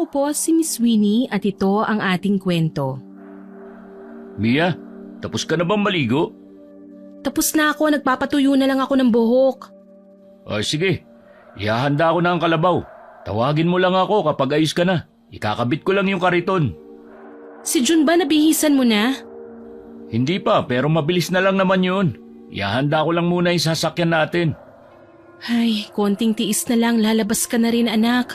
Ako po si Miss Winnie at ito ang ating kwento. Mia, tapos ka na bang maligo? Tapos na ako, nagpapatuyo na lang ako ng buhok. Ay sige, ihahanda ko na ang kalabaw. Tawagin mo lang ako kapag ayos ka na. Ikakabit ko lang yung kariton. Si Jun ba nabihisan mo na? Hindi pa, pero mabilis na lang naman yun. Ihahanda ko lang muna yung sasakyan natin. Ay, konting tiis na lang, lalabas ka na rin anak.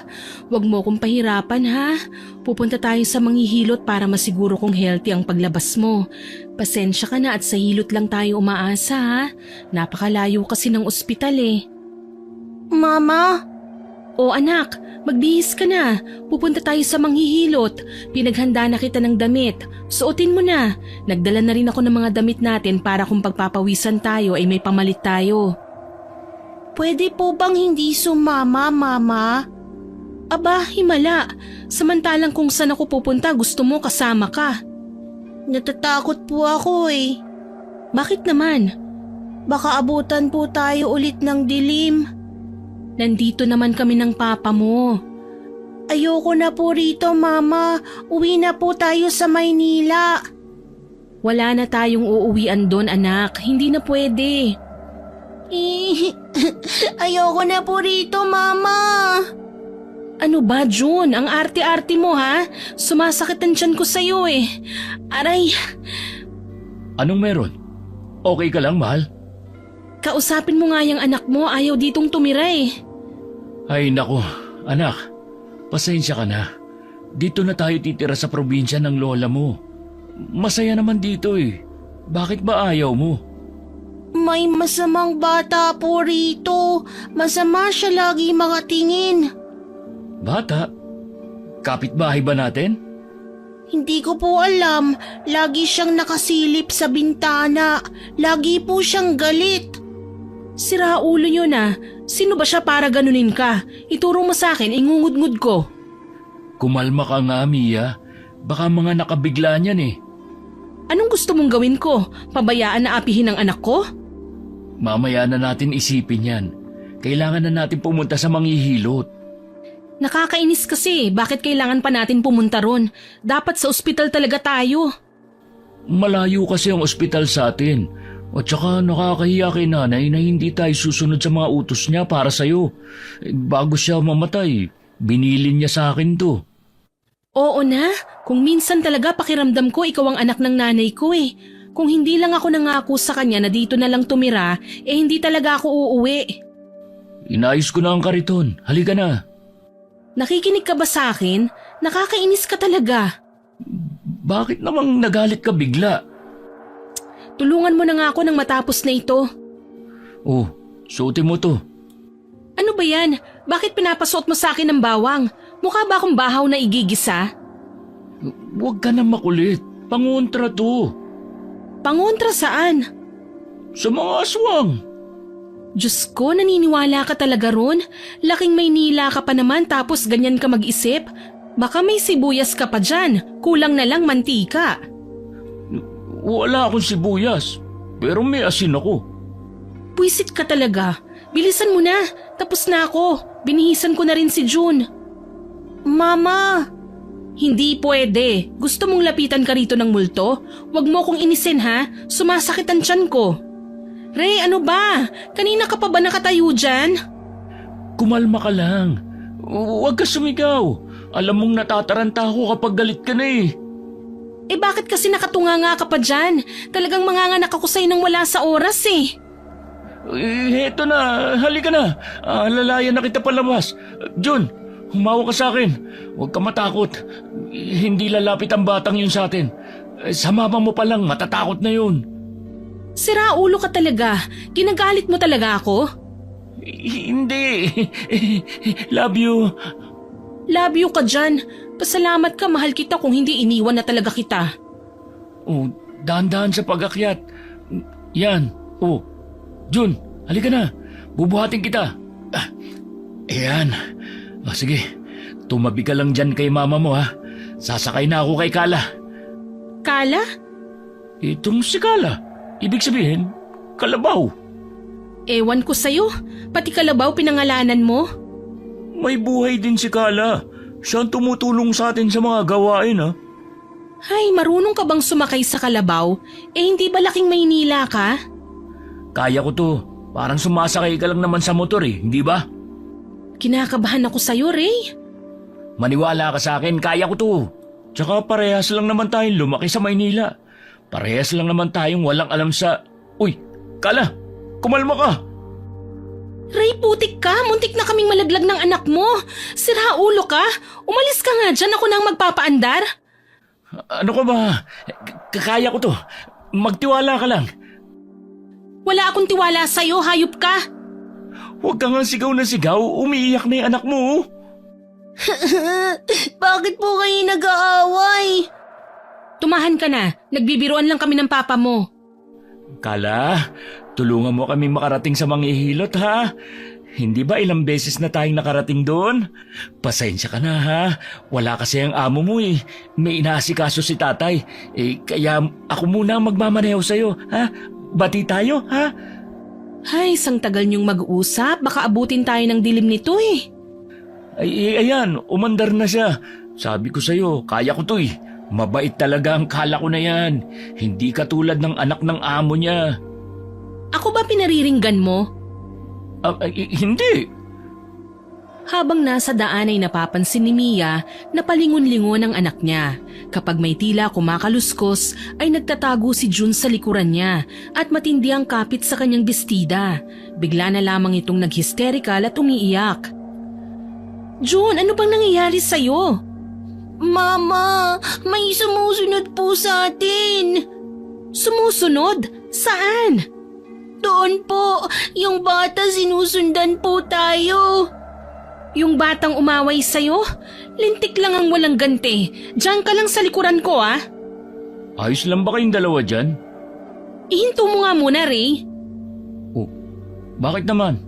Huwag mo kong pahirapan ha. Pupunta tayo sa manghihilot para masiguro kong healthy ang paglabas mo. Pasensya ka na at sa hilot lang tayo umaasa ha. Napakalayo kasi ng ospital eh. Mama? O anak, magbihis ka na. Pupunta tayo sa manghihilot. Pinaghanda na kita ng damit. Suotin mo na. Nagdala na rin ako ng mga damit natin para kung pagpapawisan tayo ay may pamalit tayo. Pwede po bang hindi sumama, Mama? Aba, himala. Samantalang kung saan ako pupunta, gusto mo kasama ka. Natatakot po ako eh. Bakit naman? Baka abutan po tayo ulit ng dilim. Nandito naman kami ng papa mo. Ayoko na po rito, Mama. Uwi na po tayo sa Maynila. Wala na tayong uuwian doon, anak. Hindi na pwede. Ayoko na po rito, Mama. Ano ba, June? Ang arte-arte mo, ha? Sumasakit ang tiyan ko sa'yo eh. Aray. Anong meron? Okay ka lang, mahal? Kausapin mo nga yung anak mo. Ayaw ditong tumira eh. Ay nako, anak. Pasensya ka na. Dito na tayo titira sa probinsya ng lola mo. Masaya naman dito eh. Bakit ba ayaw mo? May masamang bata po rito. Masama siya lagi makatingin. Bata? Kapitbahay ba natin? Hindi ko po alam. Lagi siyang nakasilip sa bintana. Lagi po siyang galit. Sira ulo yun ah. Sino ba siya para ganunin ka? Ituro mo sa akin, ingungud-ngud ko. Kumalma ka nga, Mia. Baka mga nakabigla niyan eh. Anong gusto mong gawin ko? Pabayaan na apihin ang anak ko? Mamaya na natin isipin yan. Kailangan na natin pumunta sa manghihilot. Nakakainis kasi. Bakit kailangan pa natin pumunta ron? Dapat sa ospital talaga tayo. Malayo kasi ang ospital sa atin. At saka nakakahiya kay nanay na hindi tayo susunod sa mga utos niya para sa'yo. Bago siya mamatay, binilin niya sa akin to. Oo na. Kung minsan talaga pakiramdam ko ikaw ang anak ng nanay ko eh. Kung hindi lang ako nangako sa kanya na dito na lang tumira, hindi talaga ako uuwi. Inayos ko na ang kariton. Halika na. Nakikinig ka ba sa akin? Nakakainis ka talaga. Bakit namang nagalit ka bigla? Tulungan mo na nga ako nang matapos na ito. Oh, suotin mo to. Ano ba yan? Bakit pinapasuot mo sa akin ng bawang? Mukha ba akong bahaw na igigisa? Huwag ka na makulit. Pangontra to. Pangontra saan? Sa mga aswang. Diyos ko, naniniwala ka talaga ron? Laking Maynila ka pa naman tapos ganyan ka mag-isip? Baka may sibuyas ka pa dyan. Kulang na lang mantika. Wala akong sibuyas. Pero may asin ako. Puwisit ka talaga. Bilisan mo na. Tapos na ako. Binihisan ko na rin si June. Mama! Hindi pwede. Gusto mong lapitan ka rito ng multo? Huwag mo akong inisin ha. Sumasakit ang tiyan ko. Ray, ano ba? Kanina ka pa ba nakatayo dyan? Kumalma ka lang. Huwag ka sumigaw. Alam mong natataranta ako kapag galit ka na eh. Bakit kasi nakatunganga ka pa dyan? Talagang manganganak ako sa'yo nang wala sa oras eh. Heto na, halika na. Lalayan na kita palabas. Jun, humawa ka sa akin. Huwag ka matakot. Hindi lalapit ang batang yun sa atin. Sa mama mo pa lang, matatakot na yun. Sira ulo ka talaga. Ginagalit mo talaga ako? Hindi. Love you. Love you ka dyan. Pasalamat ka, mahal kita kung hindi iniwan na talaga kita. Oh, dahan-dahan sa pag-akyat. Yan. Oh, Jun, halika na. Bubuhatin kita. Ayan. Sige, tumabi ka lang dyan kay mama mo ha. Sasakay na ako kay Kala. Kala? Itong si Kala. Ibig sabihin, kalabaw. Ewan ko sa'yo. Pati kalabaw pinangalanan mo? May buhay din si Kala. Siya ang tumutulong sa atin sa mga gawain, ha? Hay, marunong ka bang sumakay sa kalabaw? Hindi ba laking Maynila ka? Kaya ko to. Parang sumasakay ka lang naman sa motor hindi ba? Kinakabahan ako sa'yo, Ray. Maniwala ka sa akin, kaya ko to. Tsaka parehas lang naman tayong lumaki sa Maynila. Parehas lang naman tayong walang alam sa... Uy, Kala, kumalma ka. Ray, putik ka. Muntik na kaming malaglag ng anak mo. Sira ulo ka. Umalis ka nga dyan. Ako na ang magpapaandar. Ano ka ba? Kaya ko to. Magtiwala ka lang. Wala akong tiwala sa'yo. Hayop ka. Huwag ka nga sigaw na sigaw. Umiiyak na yung anak mo. Bakit po kayo nag-aaway? Tumahan ka na. Nagbibiruan lang kami ng papa mo. Kala, tulungan mo kami makarating sa manghihilot, ha? Hindi ba ilang beses na tayong nakarating doon? Pasensya ka na, ha? Wala kasi ang amo mo, eh. May inaasikaso si tatay. Kaya ako muna ang magmamaneho sa'yo, ha? Bati tayo, ha? Ay, sang tagal niyong mag-uusap. Baka abutin tayo ng dilim nito, eh. Ayan, umandar na siya. Sabi ko sa'yo, kaya ko to, eh. Mabait talaga ang kala ko na yan. Hindi katulad ng anak ng amo niya. Ako ba pinariringgan mo? Hindi. Habang nasa daan ay napapansin ni Mia na palingon-lingon ang anak niya. Kapag may tila kumakaluskos ay nagtatago si June sa likuran niya at matindi ang kapit sa kanyang bestida. Bigla na lamang itong nag-hysterical at umiiyak. June, ano bang nangyayari sa'yo? Mama, may sumusunod po sa atin. Sumusunod? Saan? Doon po, yung bata sinusundan po tayo. Yung batang umaway sa'yo? Lintik lang ang walang ganti. Diyan ka lang sa likuran ko, ah. Ayos lang ba kayong dalawa dyan? Ihinto mo nga muna, Ray. Oh, bakit naman?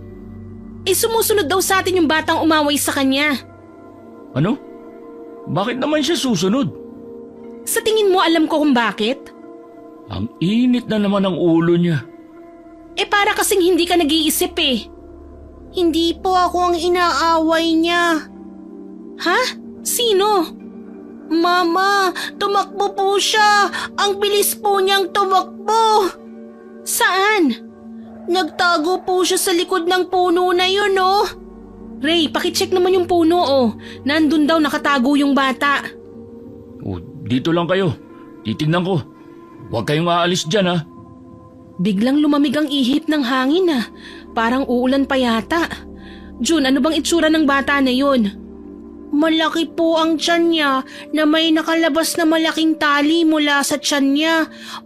Sumusunod daw sa atin yung batang umaway sa kanya. Ano? Bakit naman siya susunod? Sa tingin mo alam ko kung bakit? Ang init na naman ang ulo niya. Para kasing hindi ka nag-iisip eh. Hindi po ako ang inaaway niya. Ha? Sino? Mama, tumakbo po siya. Ang bilis po niyang tumakbo. Saan? Nagtago po siya sa likod ng puno na yun, oh. Ray, pakicheck naman yung puno, oh. Nandun daw nakatago yung bata. Oh, dito lang kayo. Titignan ko. Huwag kayong aalis dyan, ha? Biglang lumamig ang ihip ng hangin, ah. Parang uulan pa yata. June, ano bang itsura ng bata na yun? Malaki po ang tiyan niya na may nakalabas na malaking tali mula sa tiyan niya.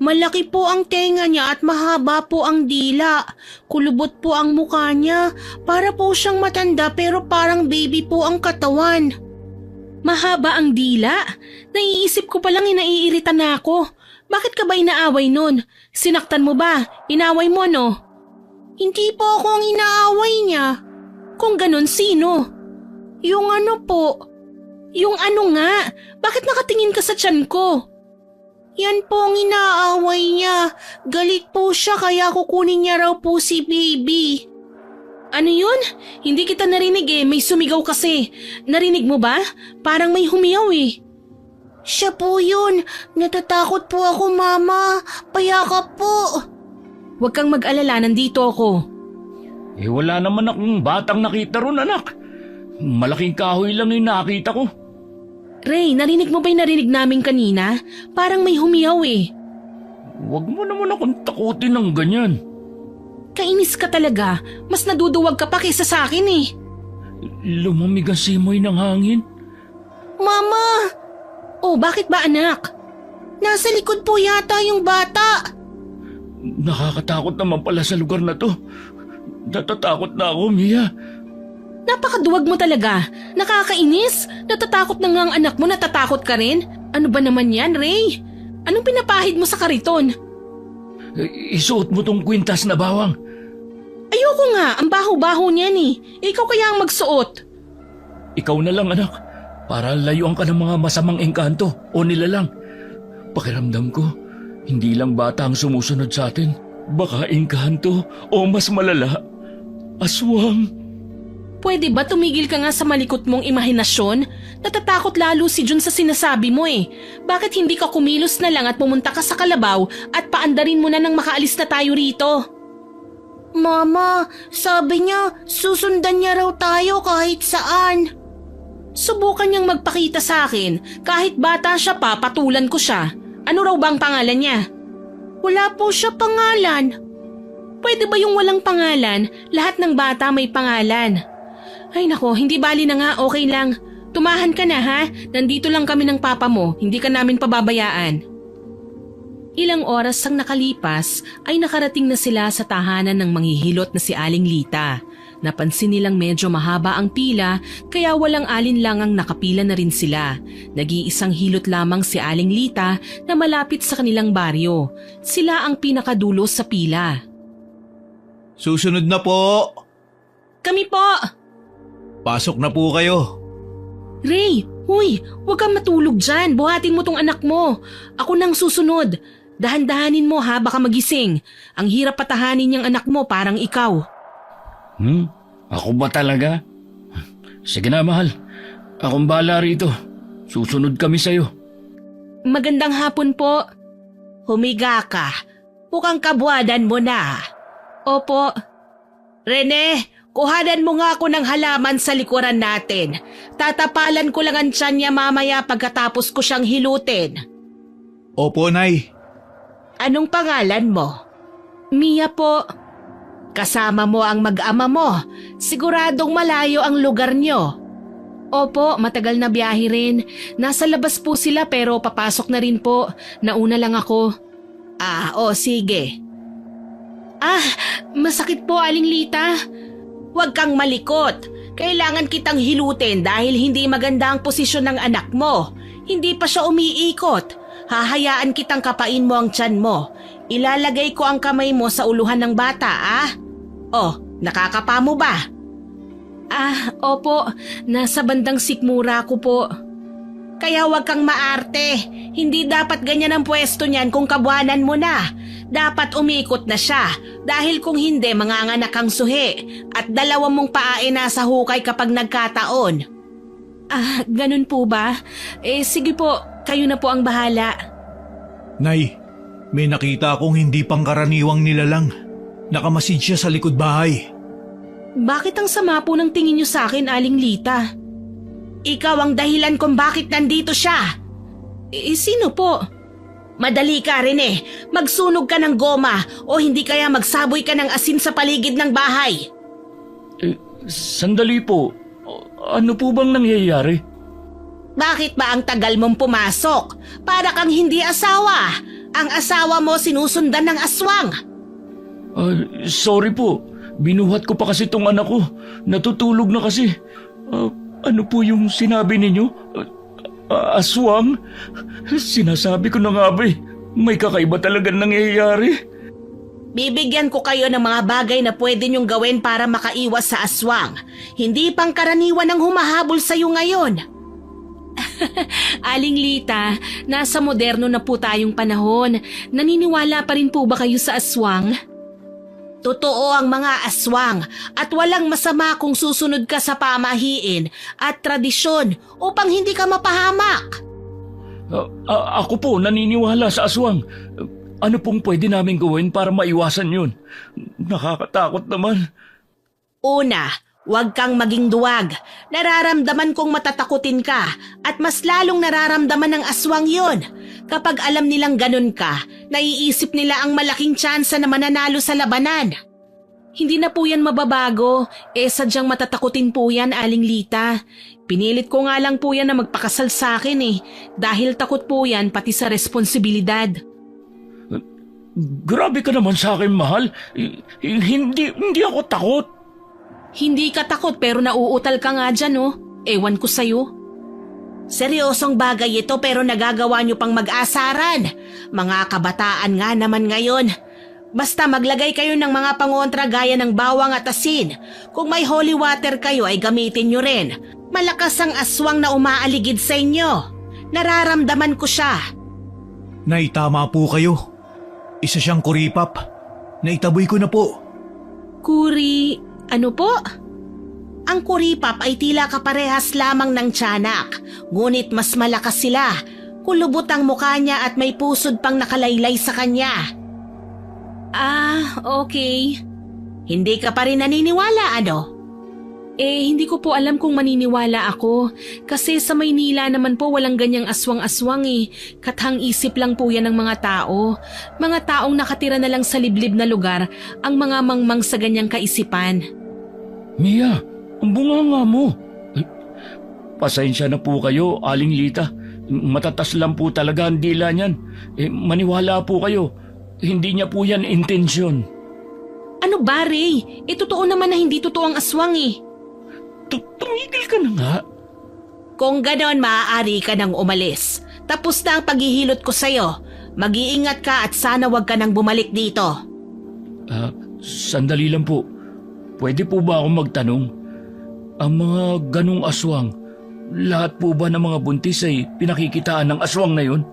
Malaki po ang tenga niya at mahaba po ang dila. Kulubot po ang mukha niya. Para po siyang matanda pero parang baby po ang katawan. Mahaba ang dila? Naiisip ko palang naiirita na ako. Bakit ka ba inaaway nun? Sinaktan mo ba? Inaway mo, no? Hindi po ako ang inaaway niya. Kung ganun, sino? Yung ano po? Yung ano nga? Bakit nakatingin ka sa tiyan ko? Yan po ang inaaway niya. Galit po siya kaya kukunin niya raw po si baby. Ano yun? Hindi kita narinig eh. May sumigaw kasi. Narinig mo ba? Parang may humiyaw eh. Siya po yun. Natatakot po ako, Mama. Payakap po. Huwag kang mag-alala. Nandito ako. Wala naman akong batang nakita ron, anak. Malaking kahoy lang yung nakita ko. Ray, narinig mo ba yung narinig namin kanina? Parang may humiyaw eh. Huwag mo naman akong takutin ng ganyan. Kainis ka talaga. Mas naduduwag ka pa kaysa sa akin eh. Lumamig ang simoy ng hangin. Mama! Oh, bakit ba anak? Nasa likod po yata yung bata. Nakakatakot naman pala sa lugar na to. Natatakot na ako, Mia. Napakaduwag mo talaga. Nakakainis. Natatakot na nga ang anak mo, natatakot ka rin. Ano ba naman yan, Ray? Anong pinapahid mo sa kariton? Isuot mo tong kwintas na bawang. Ayoko nga, ang baho-baho niyan eh. Ikaw kaya ang magsuot. Ikaw na lang, anak. Para layuan ka ng mga masamang engkanto o nilalang. Pakiramdam ko, hindi lang bata ang sumusunod sa atin. Baka engkanto o mas malala, aswang. Pwede ba tumigil ka nga sa malikot mong imahinasyon? Natatakot lalo si Jun sa sinasabi mo eh. Bakit hindi ka kumilos na lang at pumunta ka sa kalabaw at paandarin mo na nang makaalis na tayo rito? Mama, sabi niya susundan niya raw tayo kahit saan. Subukan niyang magpakita sa akin. Kahit bata siya pa, patulan ko siya. Ano raw bang pangalan niya? Wala po siya pangalan. Pwede ba yung walang pangalan? Lahat ng bata may pangalan. Ay nako, hindi bali na nga, okay lang. Tumahan ka na ha, nandito lang kami ng papa mo, hindi ka namin pababayaan. Ilang oras ang nakalipas ay nakarating na sila sa tahanan ng manghihilot na si Aling Lita. Napansin nilang medyo mahaba ang pila kaya walang alinlangang nakapila na rin sila. Nag-iisang hilot lamang si Aling Lita na malapit sa kanilang baryo. Sila ang pinakadulo sa pila. Susunod na po. Kami po! Pasok na po kayo. Ray, huy, huwag kang matulog dyan. Buhatin mo tong anak mo. Ako nang susunod. Dahan-dahanin mo ha, baka magising. Ang hirap patahanin niyang anak mo, parang ikaw. Ako ba talaga? Sige na, mahal. Akong bahala rito. Susunod kami sa'yo. Magandang hapon po. Humiga ka. Mukhang kabwadan mo na. Opo. Rene, kuhanan mo nga ako ng halaman sa likuran natin. Tatapalan ko lang ang tiyan niya mamaya pagkatapos ko siyang hilutin. Opo, Nay. Anong pangalan mo? Mia po. Kasama mo ang mag-ama mo. Siguradong malayo ang lugar niyo. Opo, matagal na biyahe rin. Nasa labas po sila pero papasok na rin po. Nauna lang ako. Sige. Masakit po, Aling Lita. Huwag kang malikot. Kailangan kitang hilutin dahil hindi maganda ang posisyon ng anak mo. Hindi pa siya umiikot. Hahayaan kitang kapain mo ang tiyan mo. Ilalagay ko ang kamay mo sa uluhan ng bata, nakakapa mo ba? Opo. Nasa bandang sikmura ko po. Kaya huwag kang maarte. Hindi dapat ganyan ang pwesto niyan kung kabuanan mo na. Dapat umikot na siya. Dahil kung hindi, manganganak ang suhi. At dalawang mong paa ay nasa hukay kapag nagkataon. Ganun po ba? Sige po. Kayo na po ang bahala. Nay, may nakita akong hindi pangkaraniwang nilalang. Nakamasid siya sa likod bahay. Bakit ang sama po ng tingin niyo sa akin, Aling Lita? Ikaw ang dahilan kung bakit nandito siya. Sino po? Madali ka rin Magsunog ka ng goma o hindi kaya magsaboy ka ng asin sa paligid ng bahay. Sandali po. Ano po bang nangyayari? Bakit ba ang tagal mong pumasok? Para kang hindi asawa. Ang asawa mo sinusundan ng aswang. Sorry po. Binuhat ko pa kasi tong anak ko. Natutulog na kasi. Ano po yung sinabi ninyo? Aswang? Sinasabi ko na nga ba may kakaiba talagang nangyayari. Bibigyan ko kayo ng mga bagay na pwede niyong gawin para makaiwas sa aswang. Hindi pangkaraniwan ang humahabol sa iyo ngayon. Aling Lita, nasa moderno na po tayong panahon. Naniniwala pa rin po ba kayo sa aswang? Totoo ang mga aswang at walang masama kung susunod ka sa pamahiin at tradisyon upang hindi ka mapahamak. Ako po naniniwala sa aswang. Ano pong pwede namin gawin para maiwasan yun? Nakakatakot naman. Una, huwag kang maging duwag. Nararamdaman kong matatakutin ka at mas lalong nararamdaman ng aswang yun. Kapag alam nilang ganun ka, naiisip nila ang malaking tsansa na mananalo sa labanan. Hindi na po yan mababago. Sadyang matatakutin po yan, Aling Lita. Pinilit ko nga lang po yan na magpakasal sa akin dahil takot po yan pati sa responsibilidad. Grabe ka naman sa akin, mahal. Hindi ako takot. Hindi ka takot pero nauutal ka nga dyan, Ewan ko sa'yo. Seryosong bagay ito pero nagagawa niyo pang mag-asaran. Mga kabataan nga naman ngayon. Basta maglagay kayo ng mga pangontra gaya ng bawang at asin. Kung may holy water kayo ay gamitin niyo rin. Malakas ang aswang na umaaligid sa inyo. Nararamdaman ko siya. Nay, tama po kayo. Isa siyang kuripap. Naitaboy ko na po. Ano po? Ang kuripap ay tila kaparehas lamang ng tiyanak, ngunit mas malakas sila. Kulubot ang mukha niya at may pusod pang nakalaylay sa kanya. Ah, okay. Hindi ka pa rin naniniwala, ano? Hindi ko po alam kung maniniwala ako. Kasi sa Maynila naman po walang ganyang aswang-aswang eh. Kathang isip lang po yan ng mga tao. Mga taong nakatira na lang sa liblib na lugar ang mga mangmang sa ganyang kaisipan. Mia, ang bunganga mo. Pasensya na po kayo, Aling Lita. Matatas lang po talaga ang dila niyan. Maniwala po kayo. Hindi niya po yan intensyon. Ano ba, Ray? Totoo naman na hindi totoo ang aswang eh. Tumigil ka na nga. Kung ganon, maaari ka nang umalis. Tapos na ang paghihilot ko sa'yo. Mag-iingat ka at sana wag ka nang bumalik dito. Sandali lang po. Pwede po ba akong magtanong? Ang mga ganong aswang, lahat po ba ng mga buntis ay pinakikitaan ng aswang na yun?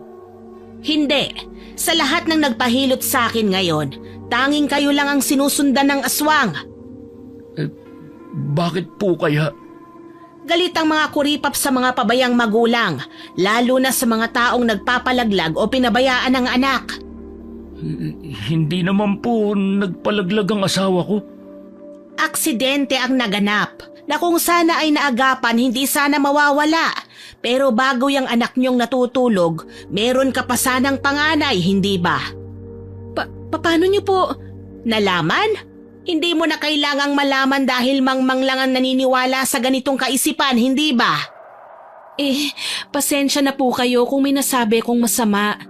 Hindi. Sa lahat ng nagpahilot sa akin ngayon, tanging kayo lang ang sinusundan ng aswang. Bakit po kaya? Galit ang mga kuripap sa mga pabayang magulang, lalo na sa mga taong nagpapalaglag o pinabayaan ng anak. Hindi naman po nagpalaglag ang asawa ko. Aksidente ang naganap na kung sana ay naagapan hindi sana mawawala. Pero bago yung anak niyong natutulog, meron ka pa sanang panganay, hindi ba? Paano niyo po? Nalaman? Hindi mo na kailangang malaman dahil mangmang lang ang naniniwala sa ganitong kaisipan, hindi ba? Pasensya na po kayo kung may nasabi kong masama.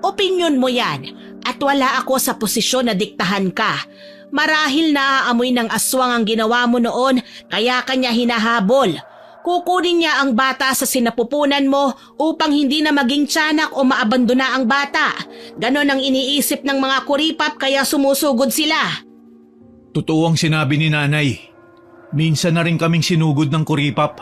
Opinyon mo yan at wala ako sa posisyon na diktahan ka. Marahil naaamoy ng aswang ang ginawa mo noon kaya kanya hinahabol. Kukunin niya ang bata sa sinapupunan mo upang hindi na maging tiyanak o maabandona ang bata. Ganon ang iniisip ng mga kuripap kaya sumusugod sila. Totoo ang sinabi ni nanay. Minsan na rin kaming sinugod ng kuripap.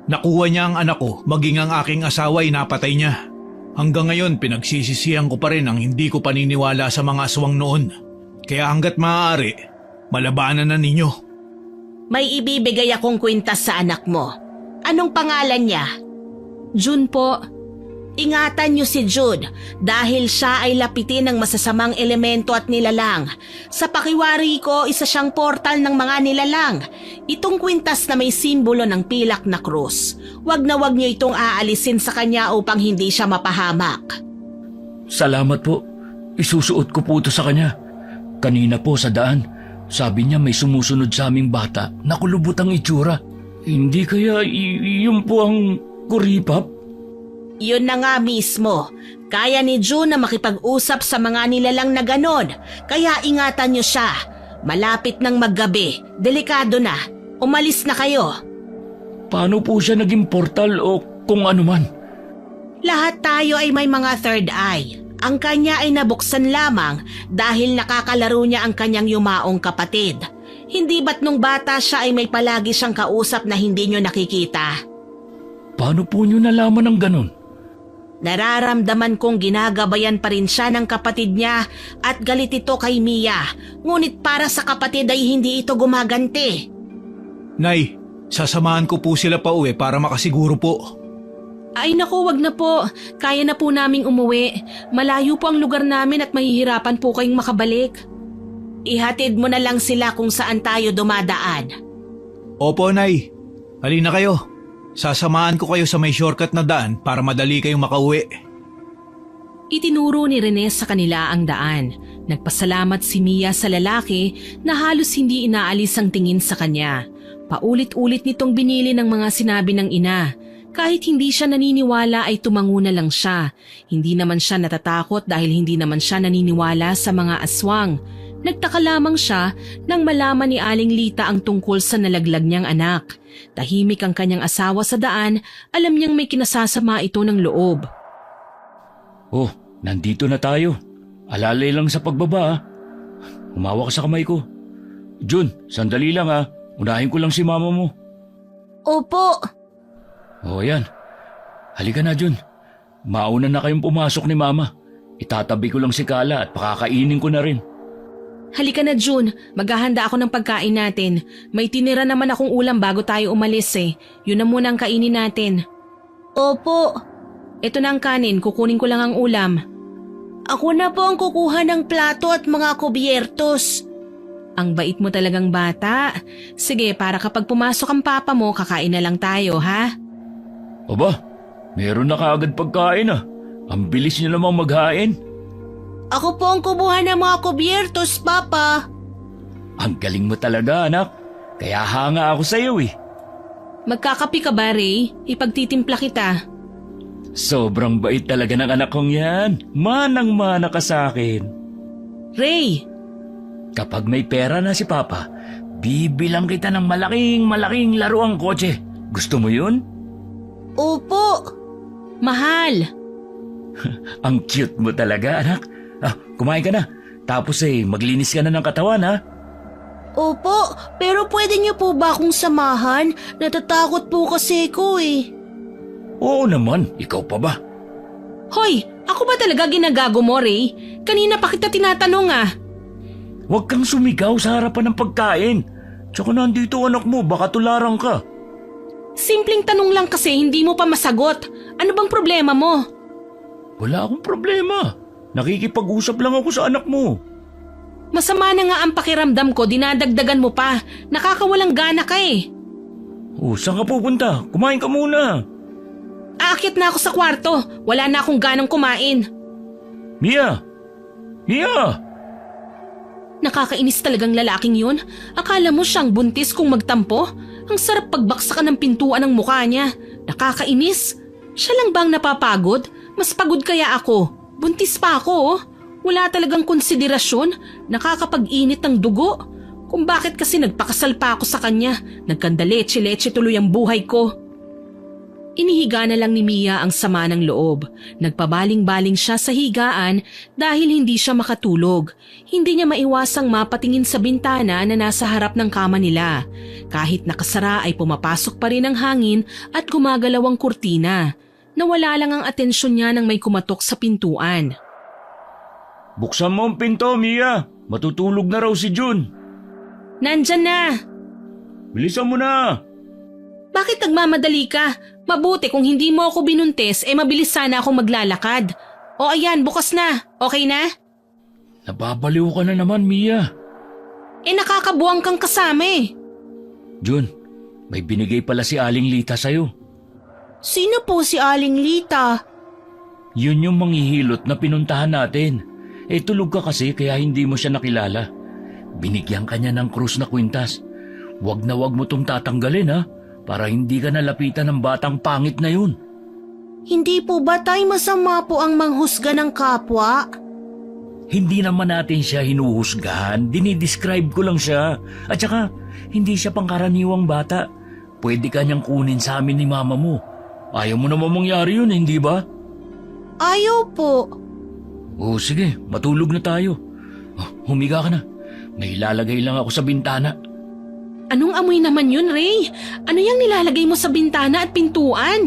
Nakuha niya ang anak ko, maging ang aking asawa ay napatay niya. Hanggang ngayon pinagsisisihan ko pa rin ang hindi ko paniniwala sa mga aswang noon. Kaya hanggat maaari, malabanan na ninyo. May ibibigay akong kwintas sa anak mo. Anong pangalan niya? June po. Ingatan niyo si Jude dahil siya ay lapitin ng masasamang elemento at nilalang. Sa pakiwari ko, isa siyang portal ng mga nilalang. Itong kwintas na may simbolo ng pilak na krus. Wag na wag niyo itong aalisin sa kanya upang hindi siya mapahamak. Salamat po. Isusuot ko po ito sa kanya. Kanina po sa daan, sabi niya may sumusunod sa aming bata na kulubot ang itsura. Hindi kaya yun po ang kuripap? Yun na nga mismo. Kaya ni June na makipag-usap sa mga nilalang na ganon. Kaya ingatan niyo siya. Malapit ng maggabi. Delikado na. Umalis na kayo. Paano po siya naging portal o kung ano man? Lahat tayo ay may mga third eye. Ang kanya ay nabuksan lamang dahil nakakalaro niya ang kanyang yumaong kapatid. Hindi ba't nung bata siya ay may palagi siyang kausap na hindi niyo nakikita? Paano po niyo nalaman ng ganon? Nararamdaman kong ginagabayan pa rin siya ng kapatid niya at galit ito kay Mia. Ngunit para sa kapatid ay hindi ito gumaganti. Nay, sasamahan ko po sila pa uwi para makasiguro po. Ay naku, wag na po. Kaya na po naming umuwi. Malayo po ang lugar namin at mahihirapan po kayong makabalik. Ihatid mo na lang sila kung saan tayo dumadaan. Opo, Nay. Halina kayo. Sasamahan ko kayo sa may shortcut na daan para madali kayong makauwi. Itinuro ni Rene sa kanila ang daan. Nagpasalamat si Mia sa lalaki na halos hindi inaalis ang tingin sa kanya. Paulit-ulit nitong binili ng mga sinabi ng ina. Kahit hindi siya naniniwala ay tumango na lang siya. Hindi naman siya natatakot dahil hindi naman siya naniniwala sa mga aswang. Nagtaka lamang siya nang malaman ni Aling Lita ang tungkol sa nalaglag niyang anak. Tahimik ang kanyang asawa sa daan, alam niyang may kinasasama ito ng loob. Oh, nandito na tayo. Alalay lang sa pagbaba ah. Humawak ka sa kamay ko. Jun, sandali lang ah. Unahin ko lang si mama mo. Opo. Oh, yan. Halika na, Jun. Mauna na kayong pumasok ni mama. Itatabi ko lang si Kala at pakakainin ko na rin. Halika na June, maghahanda ako ng pagkain natin. May tinira naman akong ulam bago tayo umalis eh. Yun na muna ang kainin natin. Opo, Ito na ang kanin, kukunin ko lang ang ulam. ako na po ang kukuha ng plato at mga kubyertos. Ang bait mo talagang bata. Sige, para kapag pumasok ang papa mo, kakain na lang tayo, ha? Aba, meron na kaagad pagkain ah. Ang bilis niyo namang maghain. Ako po ang kumuha ng mga kubyertos, Papa. Ang galing mo talaga, anak. Kaya hanga ako sa iyo eh. Magkakapi ka ba, Ray? Ipagtitimpla kita. Sobrang bait talaga ng anak kong yan. Manang-mana ka sa akin. Ray, Kapag may pera na si Papa, bibilang kita ng malaking laruang kotse. Gusto mo yun? Opo. mahal. Ang cute mo talaga, anak. Kumain ka na. Tapos maglinis ka na ng katawan, ha? Opo, pero pwede niyo po ba akong samahan? Natatakot po kasi ko eh. Oo naman, ikaw pa ba? Hoy, ako ba talaga ginagago mo, Ray? Kanina pa kita tinatanong ah. Huwag kang sumigaw sa harapan ng pagkain. Tsaka nandito anak mo, baka tularan ka. Simpleng tanong lang kasi hindi mo pa masagot. Ano bang problema mo? Wala akong problema. Nakikipag-usap lang ako sa anak mo. Masama na nga ang pakiramdam ko, dinadagdagan mo pa. Nakakawalang gana ka eh. Saan ka pupunta? Kumain ka muna. Aakyat na ako sa kwarto. Wala na akong ganang kumain. Mia! Mia! Nakakainis talagang lalaking yun. Akala mo siyang buntis kung magtampo? Ang sarap pagbaksakan ng pintuan ng mukha niya. Nakakainis. Siya lang bang napapagod? Mas pagod kaya ako. Buntis pa ako oh. Wala talagang konsiderasyon. Nakakapag-init ng dugo. Kung bakit kasi nagpakasal pa ako sa kanya. Nagkandaleche-leche tuloy ang buhay ko. Inihiga na lang ni Mia ang sama ng loob. Nagpabaling-baling siya sa higaan dahil hindi siya makatulog. Hindi niya maiwasang mapatingin sa bintana na nasa harap ng kama nila. Kahit nakasara ay pumapasok pa rin ang hangin at gumagalaw ang kurtina. Nawala lang ang atensyon niya nang may kumatok sa pintuan. Buksan mo ang pinto, Mia. Matutulog na raw si June. Nandyan na! Bilisan mo na. Bakit nagmamadali ka? Mabuti kung hindi mo ako binuntis, mabilis sana akong maglalakad. O ayan, bukas na. Okay na? Nababaliw ka na naman, Mia. Nakakabuwang kang kasama eh. June, may binigay pala si Aling Lita sa'yo. Sino po si Aling Lita? Yun yung manghihilot na pinuntahan natin. Tulog ka kasi kaya hindi mo siya nakilala. Binigyan ka niya ng krus na kwintas. Wag na wag mo tong tatanggalin ha, para hindi ka nalapitan ng batang pangit na yun. Hindi po ba tay masama po ang manghusga ng kapwa? Hindi naman natin siya hinuhusgahan, dinidescribe ko lang siya. At saka, hindi siya pangkaraniwang bata. Pwede ka niyang kunin sa amin ni mama mo. Ayaw mo naman mangyari yun, hindi ba? Ayaw po. Sige, matulog na tayo. Humiga ka na. May ilalagay lang ako sa bintana. Anong amoy naman yun, Ray? Ano yung nilalagay mo sa bintana at pintuan?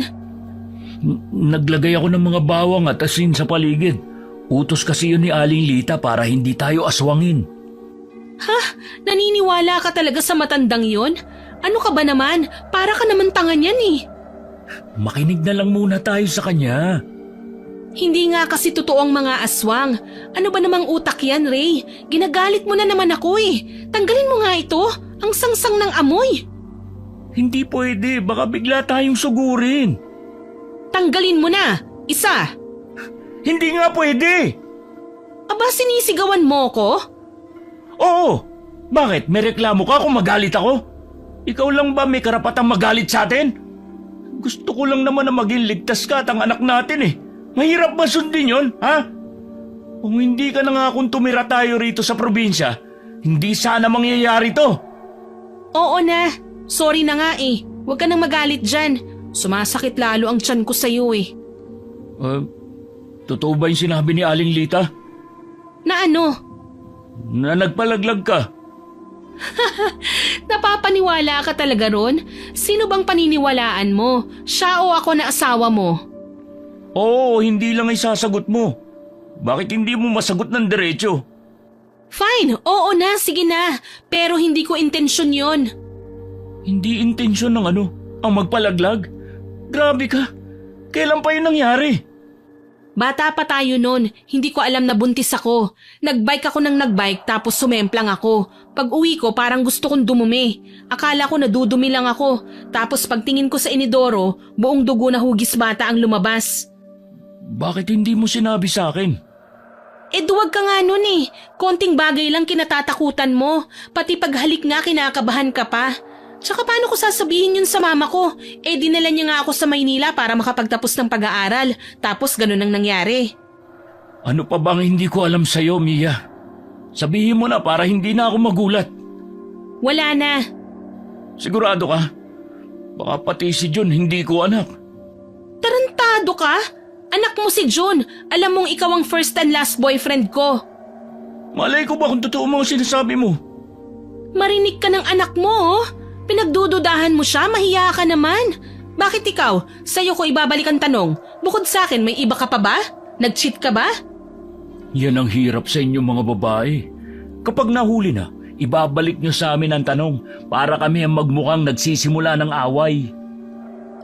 Naglagay ako ng mga bawang at asin sa paligid. Utos kasi yun ni Aling Lita para hindi tayo aswangin. Ha? Naniniwala ka talaga sa matandang yon? Ano ka ba naman? Para ka naman tanga niyan eh. Makinig na lang muna tayo sa kanya. Hindi nga kasi totoo ang mga aswang. Ano ba namang utak yan, Ray? Ginagalit mo na naman ako eh. Tanggalin mo nga ito. Ang sangsang ng amoy. Hindi pwede, baka bigla tayong sugurin. Tanggalin mo na. Isa. Hindi nga pwede. Aba, sinisigawan mo ko? Oo. Bakit? May reklamo ka kung magalit ako? Ikaw lang ba may karapatang magalit sa atin? Gusto ko lang naman na maging ligtas ka at ang anak natin eh. Mahirap ba sundin yun, ha? Kung hindi ka na nga kung tumira tayo rito sa probinsya, hindi sana mangyayari to. Oo na. Sorry na nga eh. Huwag ka nang magalit dyan. Sumasakit lalo ang tiyan ko sa'yo eh. Totoo ba yung sinabi ni Aling Lita? Na ano? Na nagpalaglag ka? Napapaniwala ka talaga ron? Sino bang paniniwalaan mo? Siya o ako na asawa mo? Oo, hindi lang ay sasagot mo. Bakit hindi mo masagot ng diretso? Fine, oo na, sige na. Pero hindi ko intensyon yon. Hindi intensyon ng ang magpalaglag? Grabe ka. Kailan pa yun nangyari? Bata pa tayo nun, hindi ko alam na buntis ako. Nagbike ako ng nagbike tapos sumemplang ako. Pag uwi ko parang gusto kong dumumi. Akala ko nadudumi lang ako. Tapos pagtingin ko sa inidoro, buong dugo na hugis bata ang lumabas. Bakit hindi mo sinabi sa akin? Duwag ka nga nun eh. Konting bagay lang kinatatakutan mo. Pati paghalik nga kinakabahan ka pa. Tsaka paano ko sasabihin yun sa mama ko? Dinala niya nga ako sa Maynila para makapagtapos ng pag-aaral. Tapos ganun ang nangyari. Ano pa bang hindi ko alam sa'yo, Mia? Sabihin mo na para hindi na ako magulat. Wala na. Sigurado ka? Baka pati si John hindi ko anak. Tarantado ka? Anak mo si June. Alam mong ikaw ang first and last boyfriend ko. Malay ko ba kung totoo mga sinasabi mo? Marinig ka ng anak mo, oh. Pinagdududahan mo siya, mahiya ka naman. Bakit ikaw? Sa'yo ko ibabalik ang tanong. Bukod sa akin, may iba ka pa ba? Nag-cheat ka ba? Yan ang hirap sa inyo mga babae. Kapag nahuli na, ibabalik nyo sa amin ang tanong para kami ang magmukhang nagsisimula ng away.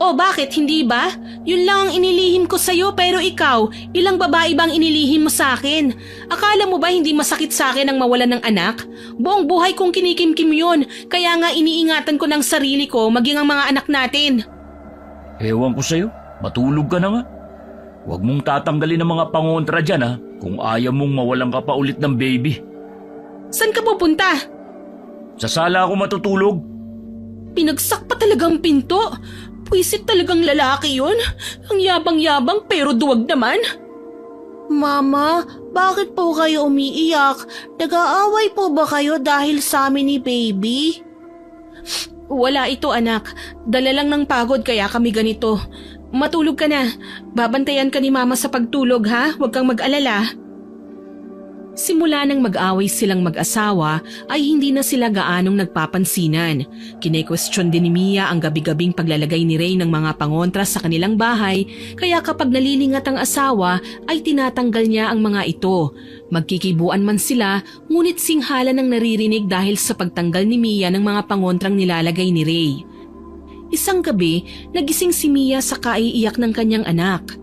O bakit, hindi ba? Yun lang ang inilihim ko sa'yo pero ikaw, ilang babae bang inilihim mo sa akin? Akala mo ba hindi masakit sa akin ang mawalan ng anak? Buong buhay kong kinikimkim yun, kaya nga iniingatan ko ng sarili ko maging ang mga anak natin. Ewan ko sa'yo, matulog ka na nga. Huwag mong tatanggalin ang mga pangontra dyan kung ayaw mong mawalan ka pa ulit ng baby. Saan ka pupunta? Sa sala ako matutulog. Pinagsak pa talagang pinto. Pwisit talagang lalaki yun. Ang yabang-yabang pero duwag naman. Mama, bakit po kayo umiiyak? Nag-aaway po ba kayo dahil sa amin ni baby? Wala ito anak. Dala lang ng pagod kaya kami ganito. Matulog ka na. Babantayan ka ni mama sa pagtulog ha. Huwag kang mag-alala. Simula nang mag-away silang mag-asawa ay hindi na sila gaanong nagpapansinan. Kine-question din ni Mia ang gabi-gabing paglalagay ni Ray ng mga pangontra sa kanilang bahay kaya kapag nalilingat ang asawa ay tinatanggal niya ang mga ito. Magkikibuan man sila ngunit singhala ng naririnig dahil sa pagtanggal ni Mia ng mga pangontrang nilalagay ni Ray. Isang gabi, nagising si Mia sa kaiiyak ng kanyang anak.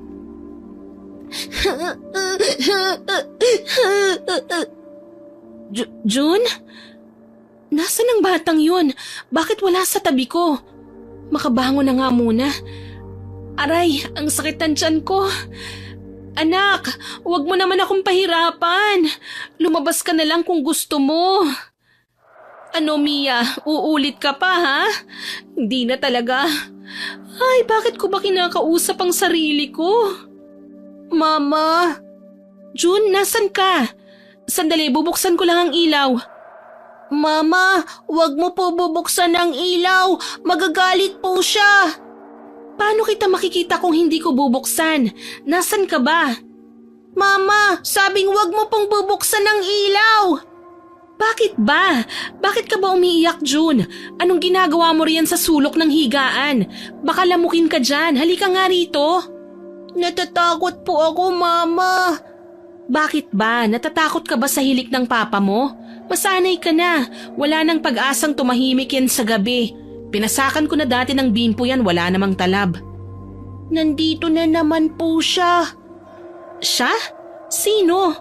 June? Nasaan ang batang yun? Bakit wala sa tabi ko? Makabango na nga muna. Aray, ang sakit ng tiyan ko. Anak, huwag mo naman akong pahirapan. Lumabas ka na lang kung gusto mo. Ano Mia, uulit ka pa ha? Hindi na talaga. Ay, bakit ko ba kinakausap ang sarili ko? Mama! June, nasan ka? Sandali, bubuksan ko lang ang ilaw. Mama, wag mo po bubuksan ang ilaw. Magagalit po siya. Paano kita makikita kung hindi ko bubuksan? Nasan ka ba? Mama, sabing wag mo pong bubuksan ang ilaw. Bakit ba? Bakit ka ba umiiyak, June? Anong ginagawa mo riyan sa sulok ng higaan? Baka lamukin ka dyan. Halika nga rito. Natatakot po ako, Mama. Bakit ba? Natatakot ka ba sa hilik ng papa mo? Masanay ka na. Wala nang pag-asang tumahimik yan sa gabi. Pinasakan ko na dati ng bimpo yan, wala namang talab. Nandito na naman po siya. Siya? Sino?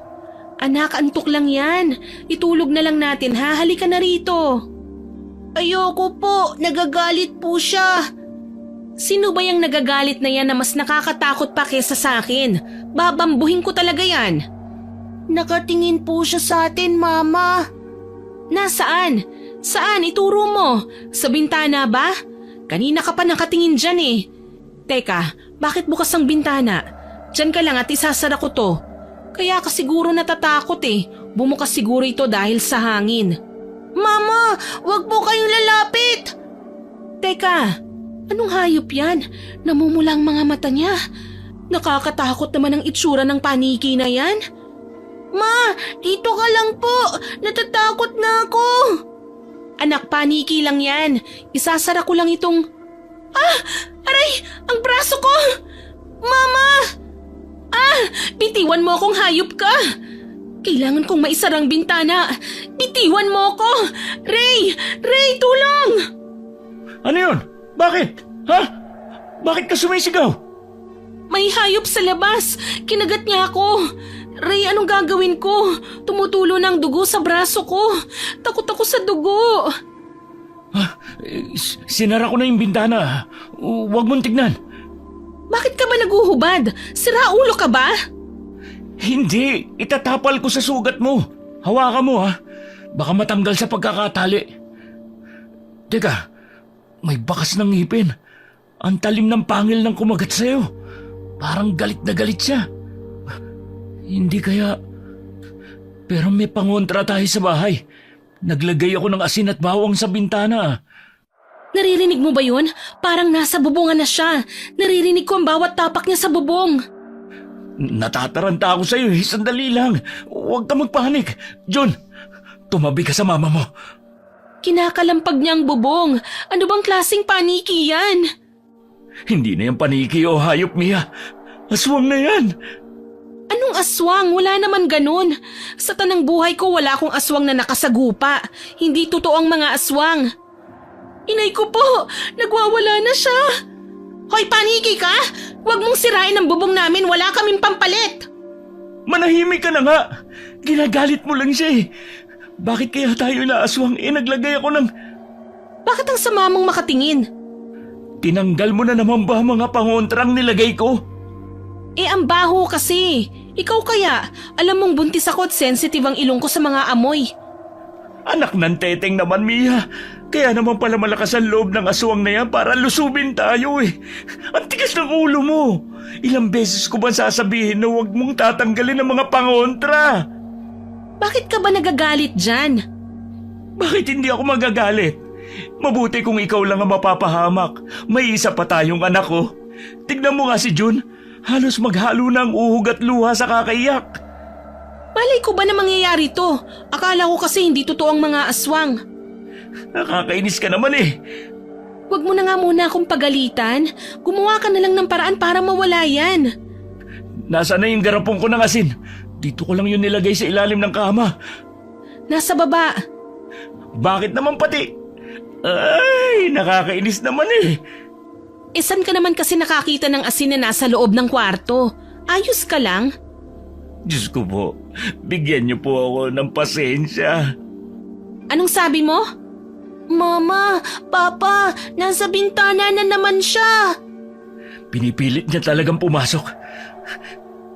Anak, antok lang yan. Itulog na lang natin ha, halika na rito. Ayoko po, nagagalit po siya. Sino ba yung nagagalit na yan na mas nakakatakot pa kesa sa akin? Babambuhin ko talaga yan. Nakatingin po siya sa atin, Mama. Nasaan? Saan? Ituro mo. Sa bintana ba? Kanina ka pa nakatingin dyan eh. Teka, bakit bukas ang bintana? Dyan ka lang at isasara ko to. Kaya ka siguro natatakot eh. Bumukas siguro ito dahil sa hangin. Mama, wag po kayong lalapit. Teka, anong hayop yan? Namumula ang mga mata niya. Nakakatakot naman ang itsura ng paniki na yan. Ma, dito ka lang po. Natatakot na ako. Anak, paniki lang yan. Isasara ko lang itong... Ah! Aray! Ang braso ko! Mama! Ah! Bitiwan mo akong hayop ka! Kailangan kong maisarang bintana. Bitiwan mo ko! Ray! Ray, tulong! Ano yun? Bakit? Ha? Bakit ka sumisigaw? May hayop sa labas. Kinagat niya ako. Ray, anong gagawin ko? Tumutulo ng dugo sa braso ko. Takot ako sa dugo. Sinara ko na yung bintana. Huwag mong tignan. Bakit ka ba naguhubad? Sira ulo ka ba? Hindi. Itatapal ko sa sugat mo. Hawakan mo ha. Baka matanggal sa pagkakatali. Teka, may bakas ng ngipin. Ang talim ng pangil ng kumagat sa'yo. Parang galit na galit siya. Hindi kaya... Pero may pangontra tayo sa bahay. Naglagay ako ng asin at bawang sa bintana. Naririnig mo ba yun? Parang nasa bubungan na siya. Naririnig ko ang bawat tapak niya sa bubong. Natataranta ako sa'yo eh. Sandali lang. Huwag ka magpanik. John, tumabi ka sa mama mo. Kinakalampag niya ang bubong. Ano bang klaseng paniki yan? Hindi na yan paniki o hayop, Mia. Aswang na yan. Anong aswang? Wala naman ganun. Sa tanang buhay ko wala akong aswang na nakasagupa. Hindi totoo ang mga aswang. Inay ko po, nagwawala na siya. Hoy, paniki ka? Huwag mong sirain ang bubong namin, wala kaming pampalit. Manahimik ka na nga. Ginagalit mo lang siya eh. Bakit kaya tayo naaswang? Naglagay ako ng... Bakit ang sama mong makatingin? Tinanggal mo na naman ba mga pangontrang nilagay ko? Ang baho kasi. Ikaw kaya, alam mong buntis ako at sensitive ang ilong ko sa mga amoy. Anak ng teteng naman, Mia. Kaya naman pala malakas ang loob ng aswang na yan para lusubin tayo eh. Ang tigas ng ulo mo. Ilang beses ko ba sasabihin na huwag mong tatanggalin ang mga pangontra? Bakit ka ba nagagalit dyan? Bakit hindi ako magagalit? Mabuti kung ikaw lang ang mapapahamak. May isa pa tayong anak ko. Tignan mo nga si June. Halos maghalo na ang uhog at luha sa kakaiyak. Malay ko ba na mangyayari to? Akala ko kasi hindi totoo ang mga aswang. Nakakainis ka naman eh. Huwag mo na nga muna akong pagalitan. Gumawa ka na lang ng paraan para mawala yan. Nasaan na yung garapong ko ng asin? Dito ko lang yun nilagay sa ilalim ng kama. Nasa baba. Bakit naman pati? Ay, nakakainis naman eh. Saan ka naman kasi nakakita ng asin na nasa loob ng kwarto? Ayos ka lang? Diyos ko po, bigyan niyo po ako ng pasensya. Anong sabi mo? Mama, Papa, nasa bintana na naman siya. Pinipilit niya talagang pumasok.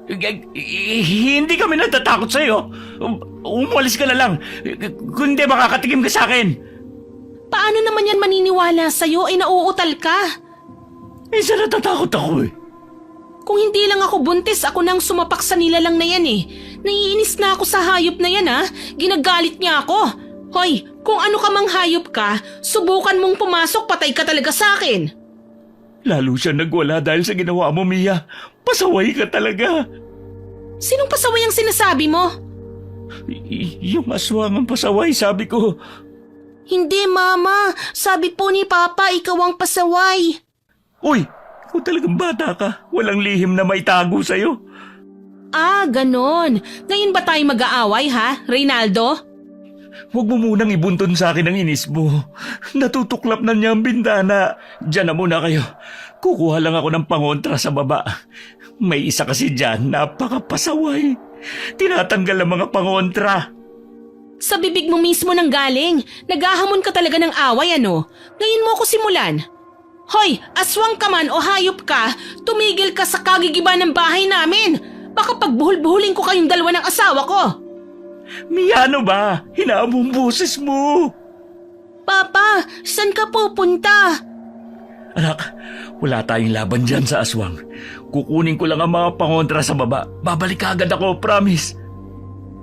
Hindi kami natatakot sa'yo. Umalis ka na lang. Kundi makakatikim ka sa akin. Paano naman yan maniniwala sa'yo? Nauutal ka. Minsan natatakot ako eh. Kung hindi lang ako buntis, ako nang sumapak sa nilalang na yan eh. Naiinis na ako sa hayop na yan ha. Ginagalit niya ako. Hoy, kung ano ka mang hayop ka, subukan mong pumasok, patay ka talaga sa akin. Lalo siya nagwala dahil sa ginawa mo, Mia. Pasaway ka talaga. Sinong pasaway ang sinasabi mo? Yung aswang ang pasaway, sabi ko. Hindi, Mama. Sabi po ni Papa, ikaw ang pasaway. Uy, ikaw talagang bata ka. Walang lihim na may tago sa'yo. Ah, ganon. Ngayon ba tayo mag-aaway ha, Reynaldo? Huwag mo munang ibuntun sa akin ang inis mo. Natutuklap na niya ang bintana. Diyan na muna kayo. Kukuha lang ako ng pangontra sa baba. May isa kasi dyan, napakapasaway. Tinatanggal ang mga pangontra. Sa bibig mo mismo nang galing. Naghahamon ka talaga ng away ano? Ngayon mo ako simulan. Hoy, aswang ka man o hayop ka, tumigil ka sa kagigiba ng bahay namin. Baka pagbuhol-buhulin ko kayong dalawa ng asawa ko. Mia, ano ba? Hinaamong boses mo. Papa, saan ka pupunta? Anak, wala tayong laban dyan sa aswang. Kukunin ko lang ang mga pangontra sa baba. Babalik agad ako, promise.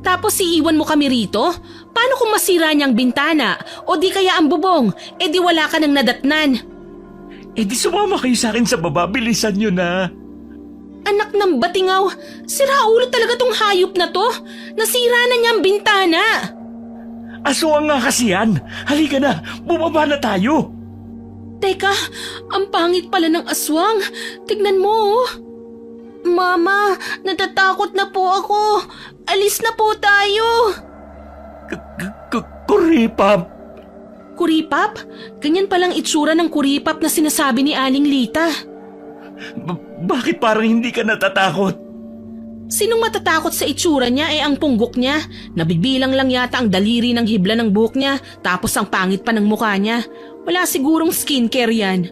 Tapos iiwan mo kami rito? Paano kung masira niyang bintana? O di kaya ang bubong? E di wala ka nang nadatnan. Di sumama kayo sa akin sa baba. Bilisan nyo na. Anak ng batingaw, sira ulo talaga tong hayop na to. Nasira na niyang bintana. Aswang nga kasi yan. Halika na, bumaba na tayo. Teka, ang pangit pala ng aswang. Tignan mo oh. Mama, natatakot na po ako. Alis na po tayo. Kuripap! Kuripap? Ganyan palang itsura ng kuripap na sinasabi ni Aling Lita. Bakit parang hindi ka natatakot? Sinong matatakot sa itsura niya ang punggok niya? Nabibilang lang yata ang daliri ng hibla ng buhok niya tapos ang pangit pa ng mukha niya. Wala sigurong skincare yan.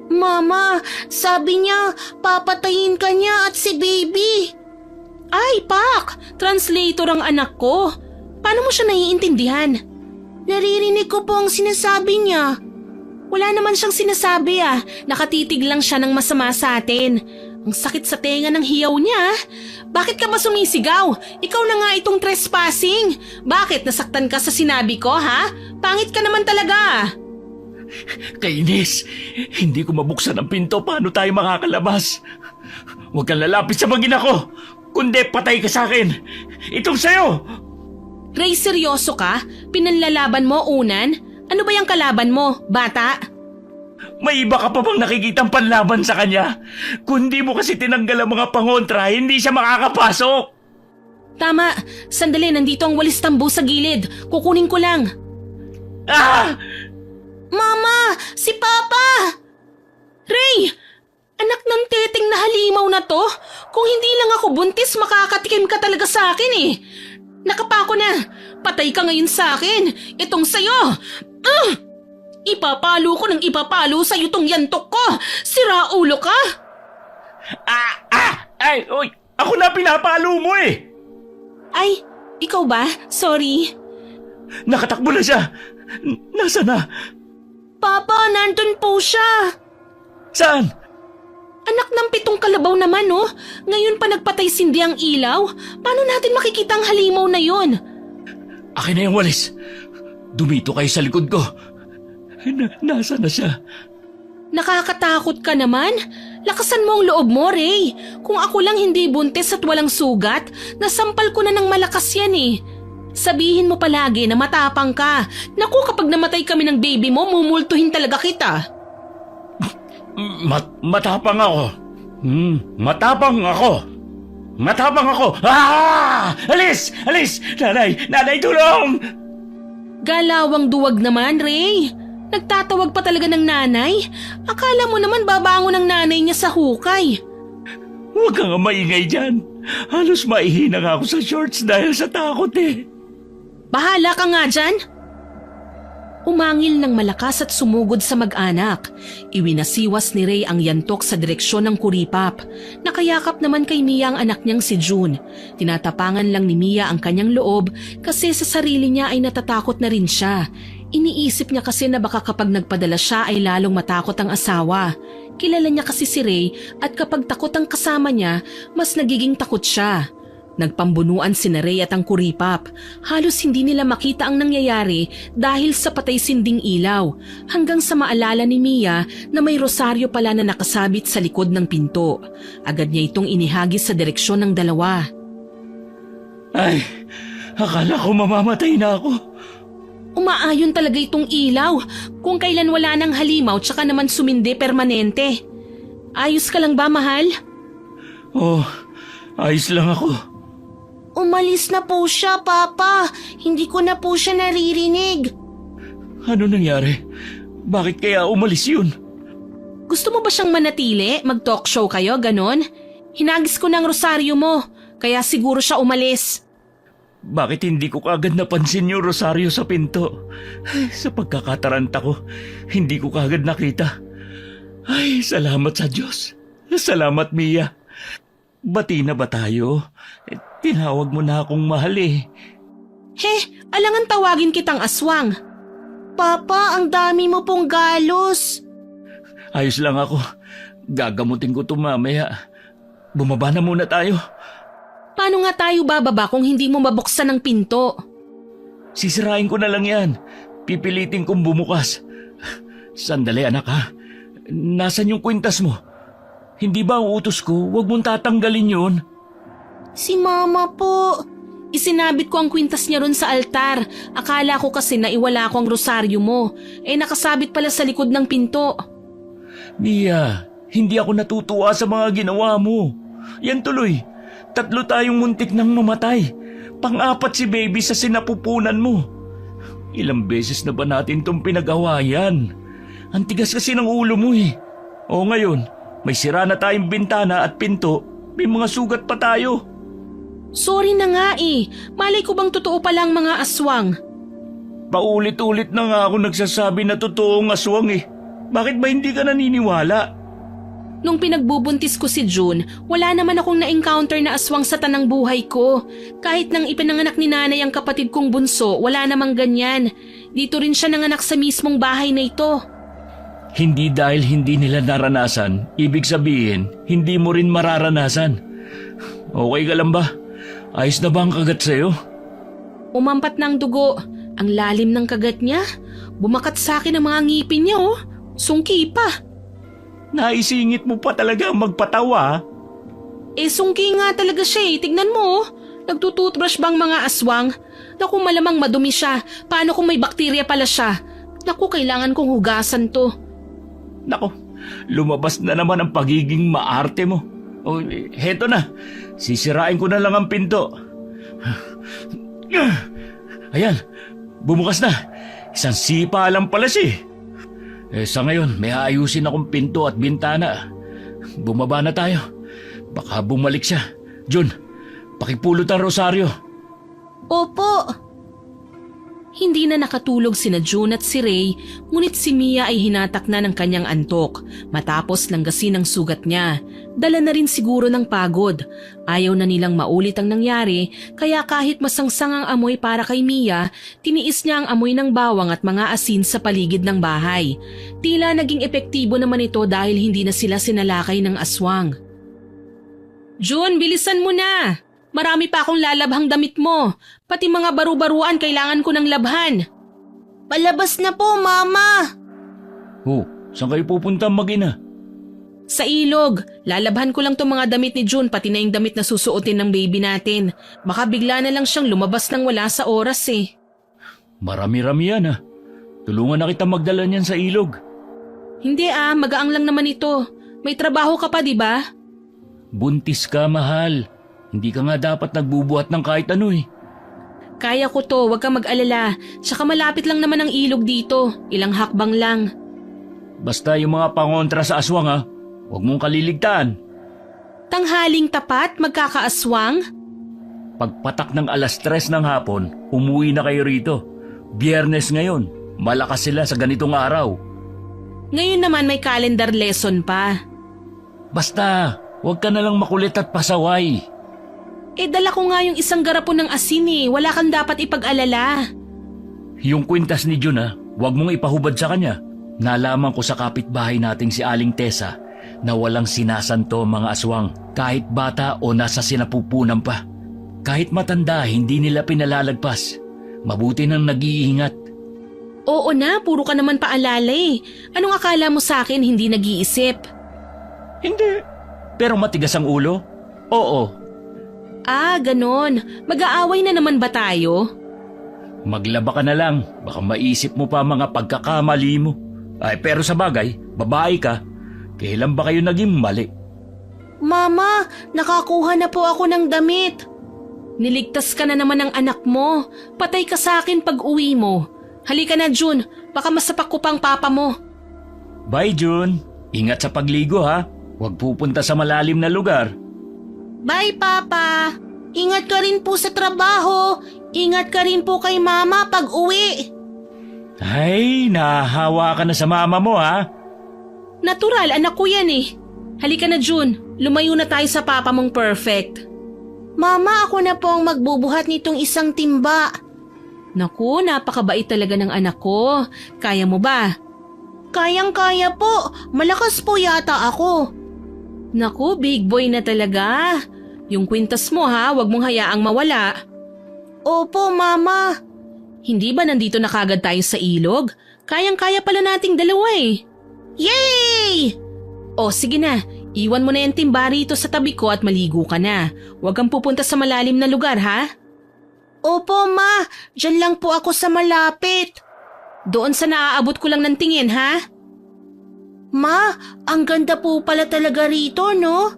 Mama, sabi niya, papatayin ka niya at si baby. Ay, Pak! Translator ang anak ko. Paano mo siya naiintindihan? Naririnig ko po ang sinasabi niya. Wala naman siyang sinasabi Nakatitig lang siya ng masama sa atin. Ang sakit sa tenga ng hiyaw niya. Bakit ka ba sumisigaw? Ikaw na nga itong trespassing. Bakit nasaktan ka sa sinabi ko, ha? Pangit ka naman talaga. Kainis! Hindi ko mabuksan ang pinto. Paano tayo makakalabas? Huwag kang lalapit sa magina ko! Kundi patay ka sa akin! Itong sayo! Ray, seryoso ka? Pinanlalaban mo unan? Ano ba yung kalaban mo, bata? May iba ka pa bang nakikitang panlaban sa kanya? Kundi mo kasi tinanggal ang mga pangontra, hindi siya makakapasok! Tama. Sandali, nandito ang walis tambo sa gilid. Kukunin ko lang. Ah! Mama, si Papa! Ray! Anak ng teteng na halimaw na to? Kung hindi lang ako buntis, makakatikim ka talaga sa akin Nakapako na. Patay ka ngayon sa akin. Itong sayo. Ipapalo ko ng ipapalo sa'yo tong yantok ko. Sira ulo ka. Ay, oy! Ako na pinapalo mo Ay, ikaw ba? Sorry. Nakatakbo na siya! Nasaan na? Papa, nandun po siya. Saan? Anak ng 7 kalabaw naman Ngayon pa nagpatay sindi ang ilaw. Paano natin makikita ang halimaw na yon? Akin na yung walis. Dumito kayo sa likod ko. Nasaan na siya? Nakakatakot ka naman. Lakasan mo ang loob mo, Ray. Kung ako lang hindi buntis at walang sugat, nasampal ko na ng malakas yan Sabihin mo palagi na matapang ka. Naku, kapag namatay kami ng baby mo, mumultuhin talaga kita. Matapang ako. Matapang ako. Matapang ako. Alis! Alis! Nanay, tulong! Galawang duwag naman, Ray. Nagtatawag pa talaga ng nanay. Akala mo naman babangon ang nanay niya sa hukay. Huwag kang maingay dyan. Halos maihina nga ako sa shorts dahil sa takot Bahala ka nga dyan. Umangil ng malakas at sumugod sa mag-anak. Iwinasiwas ni Ray ang yantok sa direksyon ng kuripap. Nakayakap naman kay Mia ang anak niyang si June. Tinatapangan lang ni Mia ang kanyang loob kasi sa sarili niya ay natatakot na rin siya. Iniisip niya kasi na baka kapag nagpadala siya ay lalong matakot ang asawa. Kilala niya kasi si Ray at kapag takot ang kasama niya, mas nagiging takot siya. Nagpambunuan sina Ray at ang kuripap. Halos hindi nila makita ang nangyayari dahil sa patay sinding ilaw. Hanggang sa maalala ni Mia na may rosaryo pala na nakasabit sa likod ng pinto. Agad niya itong inihagis sa direksyon ng dalawa. Ay, akala ko mamamatay na ako. Umaayon talaga itong ilaw. Kung kailan wala ng halimaw tsaka naman sumindi permanente. Ayos ka lang ba, mahal? Oh, ayos lang ako. Umalis na po siya, Papa. Hindi ko na po siya naririnig. Ano nangyari? Bakit kaya umalis yun? Gusto mo ba siyang manatili? Mag-talk show kayo, ganon? Hinagis ko ng rosaryo mo, kaya siguro siya umalis. Bakit hindi ko kaagad napansin yung rosaryo sa pinto? Ay, sa pagkakataranta ko, hindi ko kaagad nakita. Ay, salamat sa Diyos. Salamat, Mia. Bati na ba tayo? Tinawag mo na akong mahal Alangan tawagin kitang aswang. Papa, ang dami mo pong galos. Ayos lang ako. Gagamutin ko ito mamaya. Bumaba na muna tayo. Paano nga tayo bababa kung hindi mo mabuksan ang pinto? Sisirain ko na lang yan. Pipilitin kong bumukas. Sandali anak ha. Nasaan yung kwintas mo? Hindi ba ang utos ko? Huwag mong tatanggalin yun. Si Mama po. Isinabit ko ang kwintas niya ron sa altar. Akala ko kasi naiwala ko ang rosaryo mo. Nakasabit pala sa likod ng pinto. Mia, hindi ako natutuwa sa mga ginawa mo. Yan tuloy. 3 tayong muntik nang mamatay. Pang-4 si baby sa sinapupunan mo. Ilang beses na ba natin tong pinag-awayan? Ang tigas kasi ng ulo mo eh. O ngayon, may sira na tayong bintana at pinto. May mga sugat pa tayo. Sorry na nga eh. Malay ko bang totoo palang mga aswang? Paulit-ulit na nga ako nagsasabi na totoong aswang eh. Bakit ba hindi ka naniniwala? Nung pinagbubuntis ko si June, wala naman akong na-encounter na aswang sa tanang buhay ko. Kahit nang ipinanganak ni nanay ang kapatid kong bunso, wala namang ganyan. Dito rin siya nanganak sa mismong bahay na ito. Hindi dahil hindi nila naranasan, ibig sabihin, hindi mo rin mararanasan. Okay ka lang ba? Ayos na ba ang kagat sa'yo? Umampat ng dugo. Ang lalim ng kagat niya. Bumakat sa akin ang mga ngipin niya oh. Sungki pa. Naisingit mo pa talaga magpatawa. Eh sungki nga talaga siya eh. Tignan mo oh. Nagtututbrush bang mga aswang? Naku malamang madumi siya. Paano kung may bakterya pala siya? Naku kailangan kong hugasan to. Nako, lumabas na naman ang pagiging maarte mo. O, heto na. Sisirain ko na lang ang pinto. Ayan, bumukas na. Isang sipa lang pala siya. Sa ngayon, may aayusin akong pinto at bintana. Bumaba na tayo. Baka bumalik siya. Jun, pakipulot ang rosaryo. Opo. Hindi na nakatulog sina June at si Ray, ngunit si Mia ay hinatak na ng kanyang antok matapos langgasin ang sugat niya. Dala na rin siguro ng pagod. Ayaw na nilang maulit ang nangyari, kaya kahit masangsang ang amoy para kay Mia, tiniis niya ang amoy ng bawang at mga asin sa paligid ng bahay. Tila naging epektibo naman ito dahil hindi na sila sinalakay ng aswang. June, bilisan mo na! Marami pa akong lalabhang damit mo. Pati mga baru-baruan kailangan ko ng labhan. Palabas na po, Mama. Oh, saan kayo pupunta mag-ina? Sa ilog. Lalabhan ko lang tong mga damit ni June pati na yung damit na susuotin ng baby natin. Baka bigla na lang siyang lumabas nang wala sa oras eh. Marami-rami yan ah. Tulungan na kita magdala niyan sa ilog. Hindi magaang lang naman ito. May trabaho ka pa, di ba? Buntis ka, mahal. Hindi ka nga dapat nagbubuhat ng kahit ano eh. Kaya ko to, huwag kang mag-alala. Tsaka malapit lang naman ang ilog dito. Ilang hakbang lang. Basta yung mga pangontra sa aswang ha, huwag mong kaliligtaan. Tanghaling tapat, magkakaaswang? Pagpatak ng 3:00 ng hapon, umuwi na kayo rito. Biyernes ngayon, malakas sila sa ganitong araw. Ngayon naman may calendar lesson pa. Basta, huwag ka na lang makulit at pasaway. Dala ko nga yung isang garapon ng asin eh. Wala kang dapat ipag-alala. Yung kwintas ni Jun ha, huwag mong ipahubad sa kanya. Nalaman ko sa kapitbahay nating si Aling Tessa na walang sinasanto ang mga aswang kahit bata o nasa sinapupunan pa. Kahit matanda, hindi nila pinalalagpas. Mabuti nang nag-iingat. Oo na, puro ka naman paalala eh. Anong akala mo sa akin hindi nag-iisip? Hindi. Pero matigas ang ulo? Oo. Ganon. Mag-aaway na naman ba tayo? Maglaba ka na lang. Baka maisip mo pa mga pagkakamali mo. Pero sa bagay, babae ka. Kailan ba kayo naging mali? Mama, nakakuha na po ako ng damit. Niligtas ka na naman ng anak mo. Patay ka sa akin pag uwi mo. Halika na, June. Baka masapak ko pang papa mo. Bye, June. Ingat sa pagligo ha. Huwag pupunta sa malalim na lugar. Bye, Papa. Ingat ka rin po sa trabaho. Ingat ka rin po kay Mama pag uwi. Ay, nahahawa ka na sa mama mo ha. Natural, anak ko yan eh. Halika na, June. Lumayo na tayo sa papa mong perfect. Mama, ako na po ang magbubuhat nitong isang timba. Naku, napakabait talaga ng anak ko. Kaya mo ba? Kayang-kaya po. Malakas po yata ako. Naku, big boy na talaga. Yung kwintas mo ha, wag mong hayaang mawala. Opo, Mama. Hindi ba nandito na kagad tayo sa ilog? Kayang-kaya pala nating dalawa eh. Yay! O sige na, iwan mo na yung timba rito sa tabi ko at maligo ka na. Huwag kang pupunta sa malalim na lugar ha. Opo, Ma. Diyan lang po ako sa malapit. Doon sa naaabot ko lang ng tingin ha. Ma, ang ganda po pala talaga rito, no?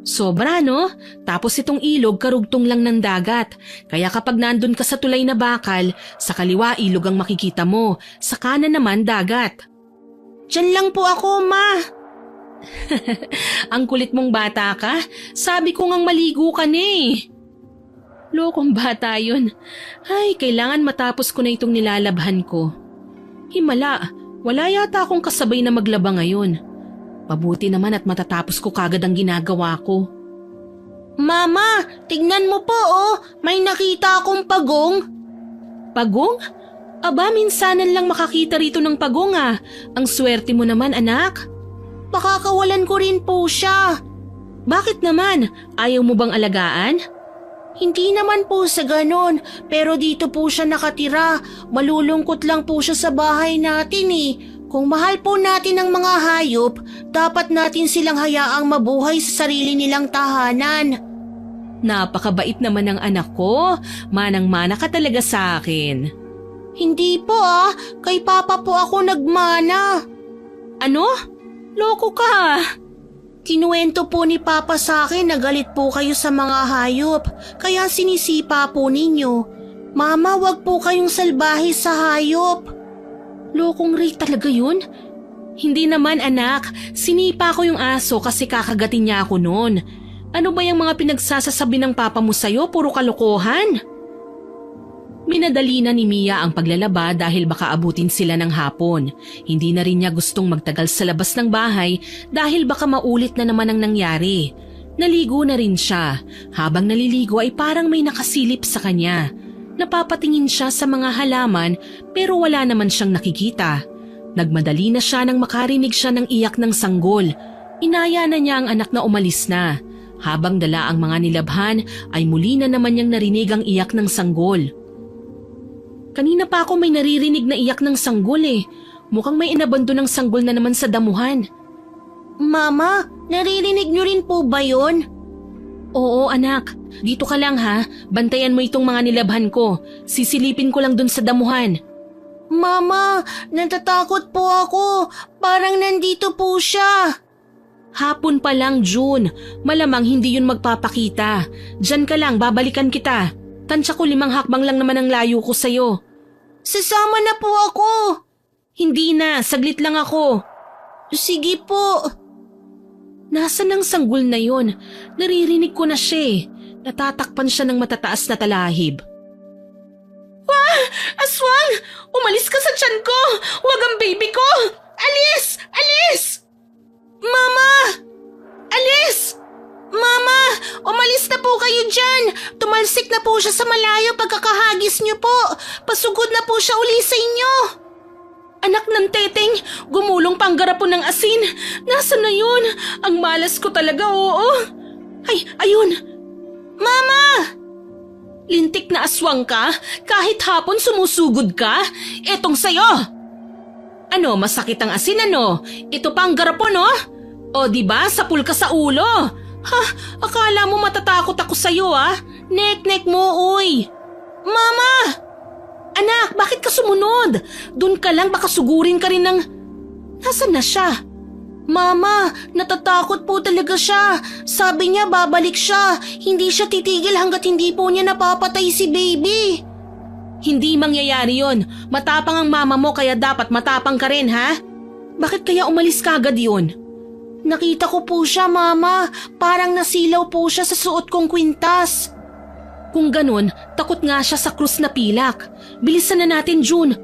Sobra no? Tapos itong ilog karugtong lang ng dagat. Kaya kapag nandun ka sa tulay na bakal, sa kaliwa ilog ang makikita mo, sa kanan naman dagat. Diyan lang po ako, Ma. Ang kulit mong bata ka, sabi ko ngang maligo ka na eh. Lokong bata yun. Ay, kailangan matapos ko na itong nilalabhan ko. Himala, wala yata akong kasabay na maglaba ngayon. Mabuti naman at matatapos ko kagad ang ginagawa ko. Mama, tignan mo po oh, may nakita akong pagong. Pagong? Aba, minsanan lang makakita rito ng pagong ah. Ang swerte mo naman anak. Baka kawalan ko rin po siya. Bakit naman? Ayaw mo bang alagaan? Hindi naman po sa ganon, pero dito po siya nakatira. Malulungkot lang po siya sa bahay natin eh. Kung mahal po natin ang mga hayop, dapat natin silang hayaang mabuhay sa sarili nilang tahanan. Napakabait naman ng anak ko. Manang-mana ka talaga sa akin. Hindi po kay Papa po ako nagmana. Ano? Loko ka. Kinuwento po ni Papa sa akin na galit po kayo sa mga hayop, kaya sinisipa po ninyo. Mama, wag po kayong salbahe sa hayop. Lokong Ray talaga yun? Hindi naman anak, sinipa ko yung aso kasi kakagatin niya ako noon. Ano ba yung mga pinagsasasabi ng papa mo sa'yo? Puro kalokohan? Minadali na ni Mia ang paglalaba dahil baka abutin sila ng hapon. Hindi na rin niya gustong magtagal sa labas ng bahay dahil baka maulit na naman ang nangyari. Naligo na rin siya. Habang naliligo ay parang may nakasilip sa kanya. Napapatingin siya sa mga halaman pero wala naman siyang nakikita. Nagmadali na siya nang makarinig siya ng iyak ng sanggol. Inaya na niya ang anak na umalis na. Habang dala ang mga nilabhan ay muli na naman niyang narinig ang iyak ng sanggol. Kanina pa ako may naririnig na iyak ng sanggol eh. Mukhang may inabando ng sanggol na naman sa damuhan. Mama, naririnig niyo rin po ba yun? Oo anak, dito ka lang ha. Bantayan mo itong mga nilabhan ko. Sisilipin ko lang dun sa damuhan. Mama, natatakot po ako. Parang nandito po siya. Hapon pa lang, June. Malamang hindi yun magpapakita. Diyan ka lang, babalikan kita. Tansya ko 5 hakbang lang naman ang layo ko sa'yo. Sasama na po ako. Hindi na, saglit lang ako. Sige po. Nasaan ang sanggol na yon? Naririnig ko na siya eh. Natatakpan siya ng matataas na talahib. Wah! Aswang! Umalis ka sa tiyan ko! Huwag ang baby ko! Alis! Alis! Mama! Alis! Mama! Umalis na po kayo dyan! Tumalsik na po siya sa malayo pagkakahagis niyo po! Pasugod na po siya uli sa inyo! Anak ng teteng, gumulong pang garapon ng asin. Nasaan na yun? Ang malas ko talaga, oo. Ay, ayun! Mama! Lintik na aswang ka? Kahit hapon sumusugod ka? Etong sayo! Ano, masakit ang asin ano? Ito pang garapon, oh? O diba, sapul ka sa ulo? Ha, akala mo matatakot ako sa'yo, ah? Nek-nek mo, uy! Mama! Anak, bakit ka sumunod? Doon ka lang, baka sugurin ka rin ng... Nasaan na siya? Mama, natatakot po talaga siya. Sabi niya babalik siya. Hindi siya titigil hanggat hindi po niya napapatay si baby. Hindi mangyayari yon. Matapang ang mama mo kaya dapat matapang ka rin, ha? Bakit kaya umalis ka agad yun? Nakita ko po siya, Mama. Parang nasilaw po siya sa suot kong kwintas. Kung ganun, takot nga siya sa krus na pilak. Bilisan na natin, June.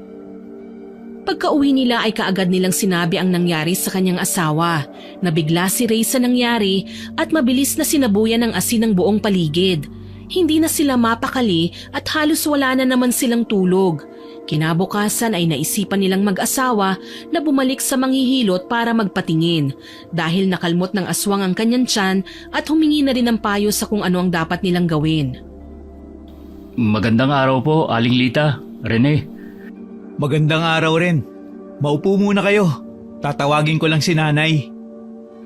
Pagka-uwi nila ay kaagad nilang sinabi ang nangyari sa kanyang asawa. Nabigla si Ray sa nangyari at mabilis na sinabuyan ng asin ang buong paligid. Hindi na sila mapakali at halos wala na naman silang tulog. Kinabukasan ay naisipan nilang mag-asawa na bumalik sa manghihilot para magpatingin dahil nakalmot ng aswang ang kanyang tiyan at humingi na rin ng payo sa kung ano ang dapat nilang gawin. Magandang araw po, Aling Lita, Rene. Magandang araw rin. Maupo muna kayo. Tatawagin ko lang si nanay.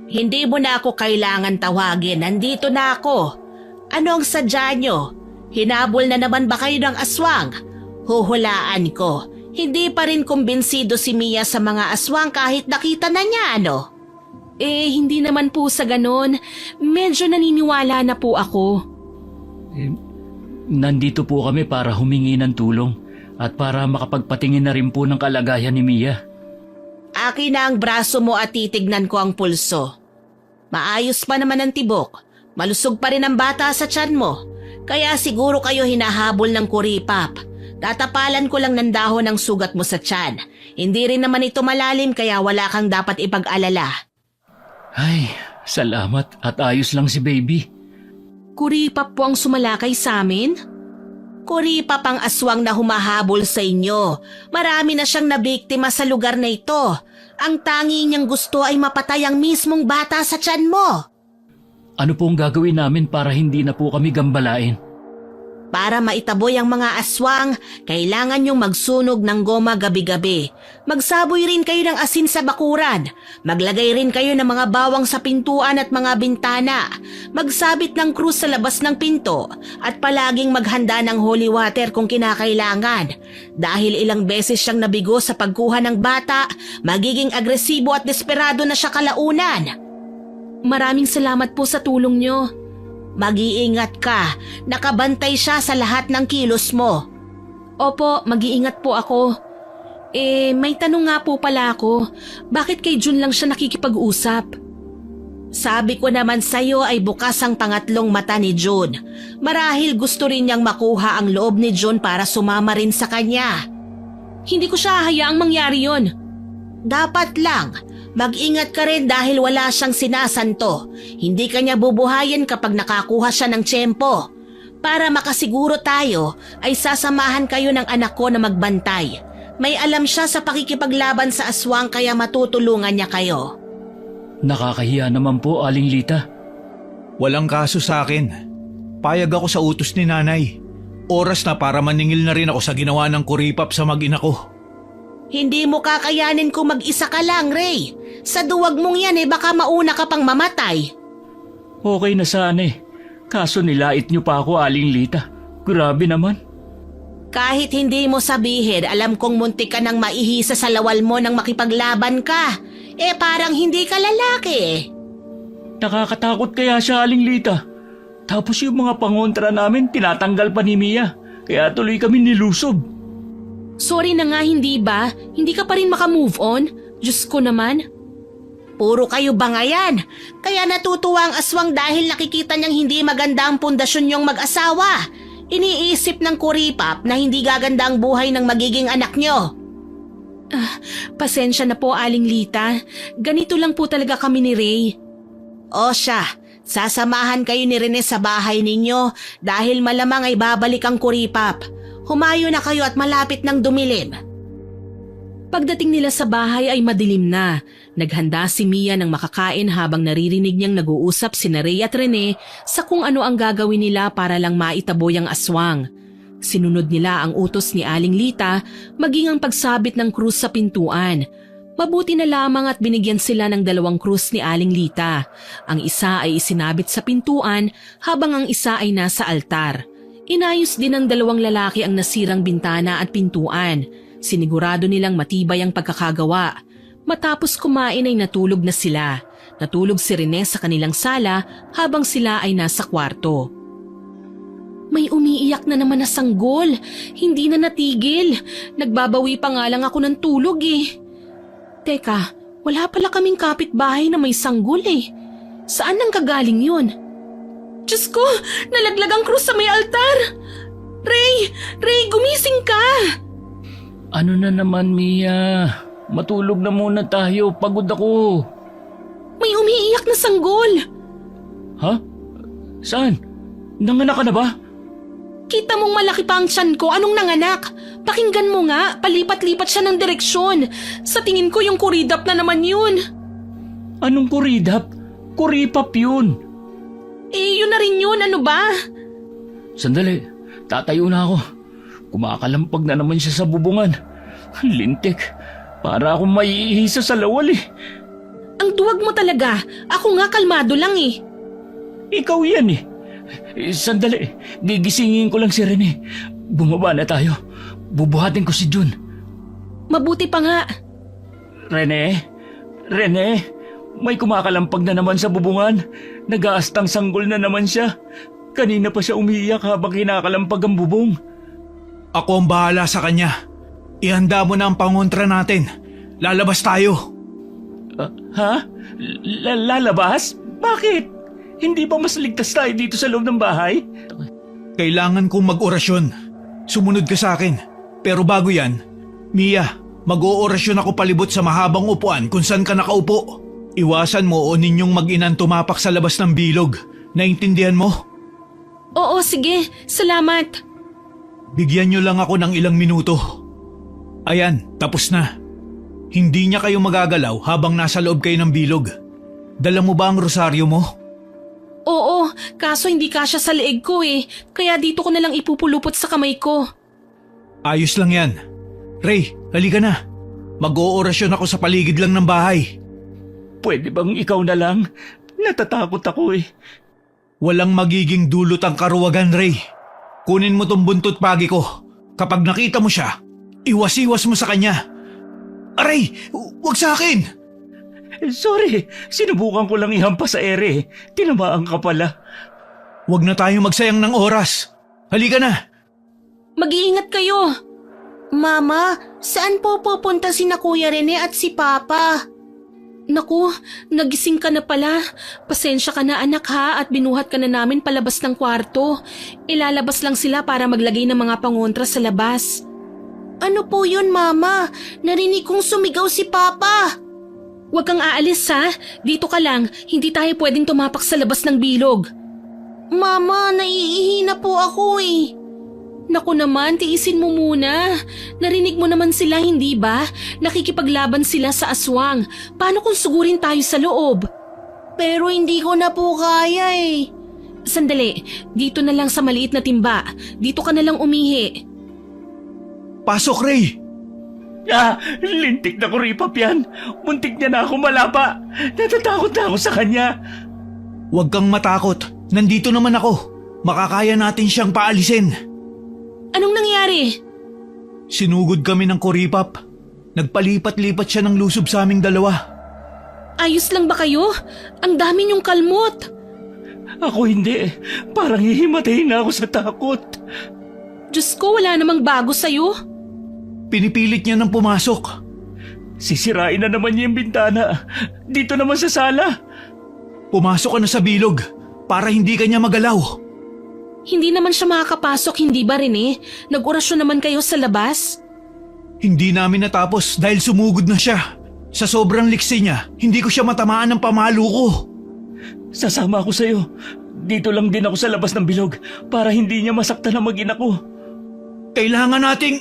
Hindi mo na ako kailangan tawagin. Nandito na ako. Ano ang sadya nyo? Hinabol na naman ba kayo ng aswang? Huhulaan ko. Hindi pa rin kumbinsido si Mia sa mga aswang kahit nakita na niya, ano? Hindi naman po sa ganon. Medyo naniniwala na po ako. Nandito po kami para humingi ng tulong at para makapagpatingin na rin po ng kalagayan ni Mia. Akin na ang braso mo at titignan ko ang pulso. Maayos pa naman ang tibok. Malusog pa rin ang bata sa tiyan mo. Kaya siguro kayo hinahabol ng kuripap. Tatapalan ko lang ng dahon ang sugat mo sa tiyan. Hindi rin naman ito malalim kaya wala kang dapat ipag-alala. Ay, salamat at ayos lang si baby. Kuripap po ang sumalakay sa amin? Kuripap ang aswang na humahabol sa inyo. Marami na siyang nabiktima sa lugar na ito. Ang tangi niyang gusto ay mapatay ang mismong bata sa tiyan mo. Ano pong gagawin namin para hindi na po kami gambalain? Para maitaboy ang mga aswang, kailangan niyong magsunog ng goma gabi-gabi. Magsaboy rin kayo ng asin sa bakuran. Maglagay rin kayo ng mga bawang sa pintuan at mga bintana. Magsabit ng krus sa labas ng pinto. At palaging maghanda ng holy water kung kinakailangan. Dahil ilang beses siyang nabigo sa pagkuha ng bata, magiging agresibo at desperado na siya kalaunan. Maraming salamat po sa tulong niyo. Mag-iingat ka. Nakabantay siya sa lahat ng kilos mo. Opo, mag-iingat po ako. May tanong nga po pala ako. Bakit kay Jun lang siya nakikipag-usap? Sabi ko naman sa'yo ay bukas ang pangatlong mata ni Jun. Marahil gusto rin niyang makuha ang loob ni Jun para sumama rin sa kanya. Hindi ko siya hayaang mangyari yon. Dapat lang. Mag-ingat ka rin dahil wala siyang sinasanto. Hindi kanya bubuhayin kapag nakakuha siya ng tiyempo. Para makasiguro tayo, ay sasamahan kayo ng anak ko na magbantay. May alam siya sa pakikipaglaban sa aswang kaya matutulungan niya kayo. Nakakahiya naman po, Aling Lita. Walang kaso sa akin. Payag ako sa utos ni nanay. Oras na para maningil na rin ako sa ginawa ng kuripap sa mag-ina ko. Hindi mo kakayanin kung mag-isa ka lang, Ray. Sa duwag mong yan baka mauna ka pang mamatay. Okay na sana Kaso nilait niyo pa ako, Aling Lita. Grabe naman. Kahit hindi mo sabihin, alam kong muntik ka nang maihisa sa lawal mo nang makipaglaban ka. Parang hindi ka lalaki. Nakakatakot kaya siya, Aling Lita. Tapos yung mga pangontra namin tinatanggal pa ni Mia. Kaya tuloy kami nilusob. Sorry na nga, hindi ba? Hindi ka pa rin makamove on? Diyos ko naman. Puro kayo ba nga yan? Kaya natutuwa ang aswang dahil nakikita niyang hindi maganda ang pundasyon niyong mag-asawa. Iniisip ng kuripap na hindi gaganda ang buhay ng magiging anak niyo. Pasensya na po, Aling Lita. Ganito lang po talaga kami ni Ray. O siya, sasamahan kayo ni Rene sa bahay ninyo dahil malamang ay babalik ang kuripap. Humayo na kayo at malapit ng dumilim. Pagdating nila sa bahay ay madilim na. Naghanda si Mia ng makakain habang naririnig niyang nag-uusap sina Ray at Rene sa kung ano ang gagawin nila para lang maitaboy ang aswang. Sinunod nila ang utos ni Aling Lita maging ang pagsabit ng krus sa pintuan. Mabuti na lamang at binigyan sila ng 2 krus ni Aling Lita. Ang isa ay isinabit sa pintuan habang ang isa ay nasa altar. Inayos din ng 2 lalaki ang nasirang bintana at pintuan. Sinigurado nilang matibay ang pagkakagawa. Matapos kumain ay natulog na sila. Natulog si Rene sa kanilang sala habang sila ay nasa kwarto. May umiiyak na naman na sanggol. Hindi na natigil. Nagbabawi pa nga lang ako ng tulog Teka, wala pala kaming kapitbahay na may sanggol Saan nang kagaling yun? Diyos ko, nalaglag ang krus sa may altar. Ray, gumising ka. Ano na naman, Mia? Matulog na muna tayo. Pagod ako. May umiiyak na sanggol. Ha? Saan? Nanganak ka na ba? Kita mong malaki pa ang tiyan ko. Anong nanganak? Pakinggan mo nga, palipat-lipat siya ng direksyon. Sa tingin ko yung kuridap na naman yun. Anong kuridap? Kuripap yun. Yun na rin yun. Ano ba? Sandali, tatayo na ako. Kumakalampag na naman siya sa bubungan. Lintik, para akong maiihisa sa lawal Ang duwag mo talaga. Ako nga kalmado lang Ikaw yan Sandali, gigisingin ko lang si Rene. Bumaba na tayo. Bubuhatin ko si Jun. Mabuti pa nga. Rene, May kumakalampag na naman sa bubungan. Nag-aastang sanggol na naman siya. Kanina pa siya umiiyak habang kinakalampag ang bubong. Ako ang bahala sa kanya. Ihanda mo na ang pangontra natin. Lalabas tayo. Ha? Lalabas? Bakit? Hindi ba mas ligtas tayo dito sa loob ng bahay? Kailangan kong mag-orasyon. Sumunod ka sa akin. Pero bago yan, Mia, mag-oorasyon ako palibot sa mahabang upuan kung saan ka nakaupo. Iwasan mo o ninyong mag-inang tumapak sa labas ng bilog. Naintindihan mo? Oo, sige. Salamat. Bigyan nyo lang ako ng ilang minuto. Ayan, tapos na. Hindi niya kayo magagalaw habang nasa loob kayo ng bilog. Dala mo ba ang rosaryo mo? Oo, kaso hindi kasya sa leeg ko eh. Kaya dito ko na lang ipupulupot sa kamay ko. Ayos lang yan. Ray, halika na. Mag-oorasyon ako sa paligid lang ng bahay. Pwede bang ikaw na lang? Natatakot ako eh. Walang magiging dulot ang karuwagan, Ray. Kunin mo tong buntot pagi ko. Kapag nakita mo siya, iwas-iwas mo sa kanya. Aray, wag sa akin! Sorry, sinubukan ko lang ihampas sa ere. Tinamaan ka pala. Wag na tayo magsayang ng oras. Halika na. Mag-iingat kayo. Mama, saan po pupunta si na Kuya Rene at si Papa? Naku, nagising ka na pala. Pasensya ka na anak ha at binuhat ka na namin palabas ng kwarto. Ilalabas lang sila para maglagay ng mga pangontra sa labas. Ano po yun, Mama? Narinig kong sumigaw si Papa. Huwag kang aalis ha. Dito ka lang. Hindi tayo pwedeng tumapak sa labas ng bilog. Mama, naiihi na po ako eh. Naku naman, tiisin mo muna. Narinig mo naman sila, hindi ba? Nakikipaglaban sila sa aswang. Paano kung sugurin tayo sa loob? Pero hindi ko na po kaya eh. Sandali, dito na lang sa maliit na timba. Dito ka na lang umihi. Pasok, Ray. Lintik na kuripap yan. Muntik niya na ako malapa. Natatakot na ako sa kanya. Huwag kang matakot. Nandito naman ako. Makakaya natin siyang paalisin. Anong nangyari? Sinugod kami ng kuripap. Nagpalipat-lipat siya ng lusob sa aming dalawa. Ayos lang ba kayo? Ang dami niyong kalmot. Ako hindi. Parang hihimatay na ako sa takot. Diyos ko, wala namang bago sa'yo. Pinipilit niya nang pumasok. Sisirain na naman niya yung bintana. Dito naman sa sala. Pumasok ka na sa bilog para hindi ka niya magalaw. Hindi naman siya makakapasok, hindi ba Rene? Nag-orasyon naman kayo sa labas? Hindi namin natapos dahil sumugod na siya. Sa sobrang liksi niya, hindi ko siya matamaan ng pamalo ko. Sasama ako sa'yo. Dito lang din ako sa labas ng bilog para hindi niya masaktan ang mag-ina ko. Kailangan nating...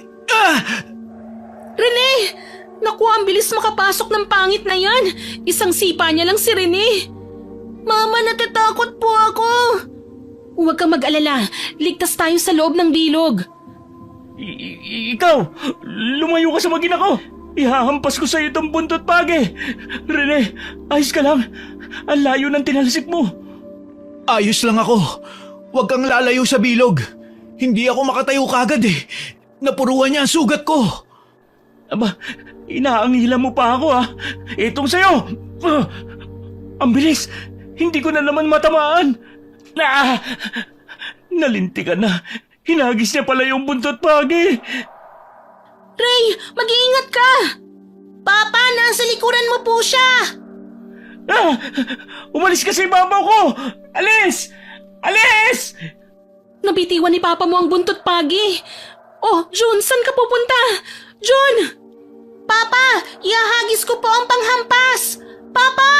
Rene! Naku, ang bilis makapasok ng pangit na yan. Isang sipa niya lang si Rene. Mama, natatakot po ako. Huwag kang mag-alala. Ligtas tayo sa loob ng bilog. Ikaw! Lumayo ka sa mag-ina ko! Ihahampas ko sa'yo itong buntot pagi! Rene, ayos ka lang? Ang layo ng tinalsik mo! Ayos lang ako. Huwag kang lalayo sa bilog. Hindi ako makatayo kagad eh. Napuruan niya ang sugat ko. Aba, inaangilan mo pa ako ah! Itong sa'yo! Ang bilis! Hindi ko na naman matamaan! Nalintikan na. Hinagis niya pala yung buntot pagi. Ray, mag-iingat ka! Papa, nasa likuran mo po siya! Umalis ka sa ibabaw ko! Alis! Alis! Nabitiwan ni Papa mo ang buntot pagi. Oh, June, saan ka pupunta? June! Papa, ihahagis ko po ang panghampas! Papa!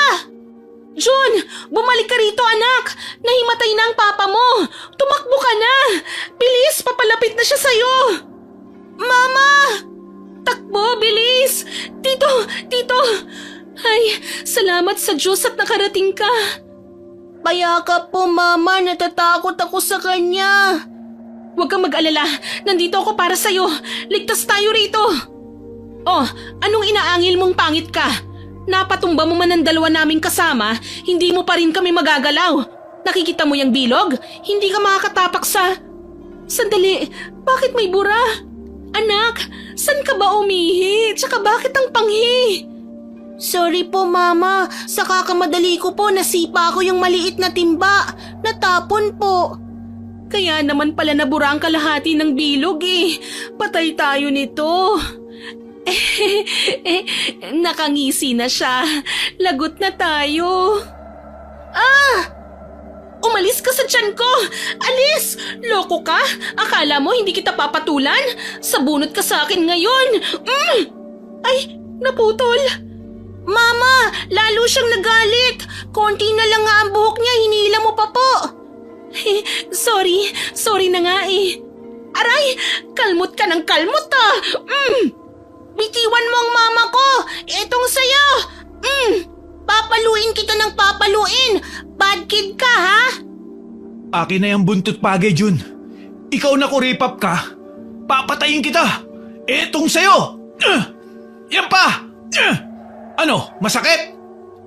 June, bumalik ka rito anak. Nahimatay na ang papa mo. Tumakbo ka na. Bilis, papalapit na siya sa'yo. Mama! Takbo, bilis. Tito. Ay, salamat sa Diyos at nakarating ka. Payakap po, Mama. Natatakot ako sa kanya. Huwag kang mag-alala. Nandito ako para sa'yo. Ligtas tayo rito. Oh, anong inaangil mong pangit ka? Napatumba mo man ang dalawa naming kasama, hindi mo pa rin kami magagalaw. Nakikita mo yung bilog? Hindi ka makakatapak sa... Sandali, bakit may bura? Anak, saan ka ba umihi? Tsaka bakit ang panghi? Sorry po, Mama. Sa kakamadali ko po, nasipa ko yung maliit na timba. Natapon po. Kaya naman pala nabura ang kalahati ng bilog eh. Patay tayo nito. Nakangisi na siya. Lagot na tayo. Umalis ka sa tiyan ko! Alis! Loko ka? Akala mo hindi kita papatulan? Sabunot ka sa akin ngayon! Ay, naputol! Mama, lalo siyang nagalit. Konti na lang nga ang buhok niya, hinila mo pa po. Sorry na nga eh. Aray, kalmot ka ng kalmot ah. Bitiwan mo ang mama ko. Etong sayo. Papaluin kita ng papaluin. Bad kid ka, ha? Akin na yung buntot pagay, Jun. Ikaw na kuripap ka. Papatayin kita. Etong sayo. Yan pa. Ano, masakit?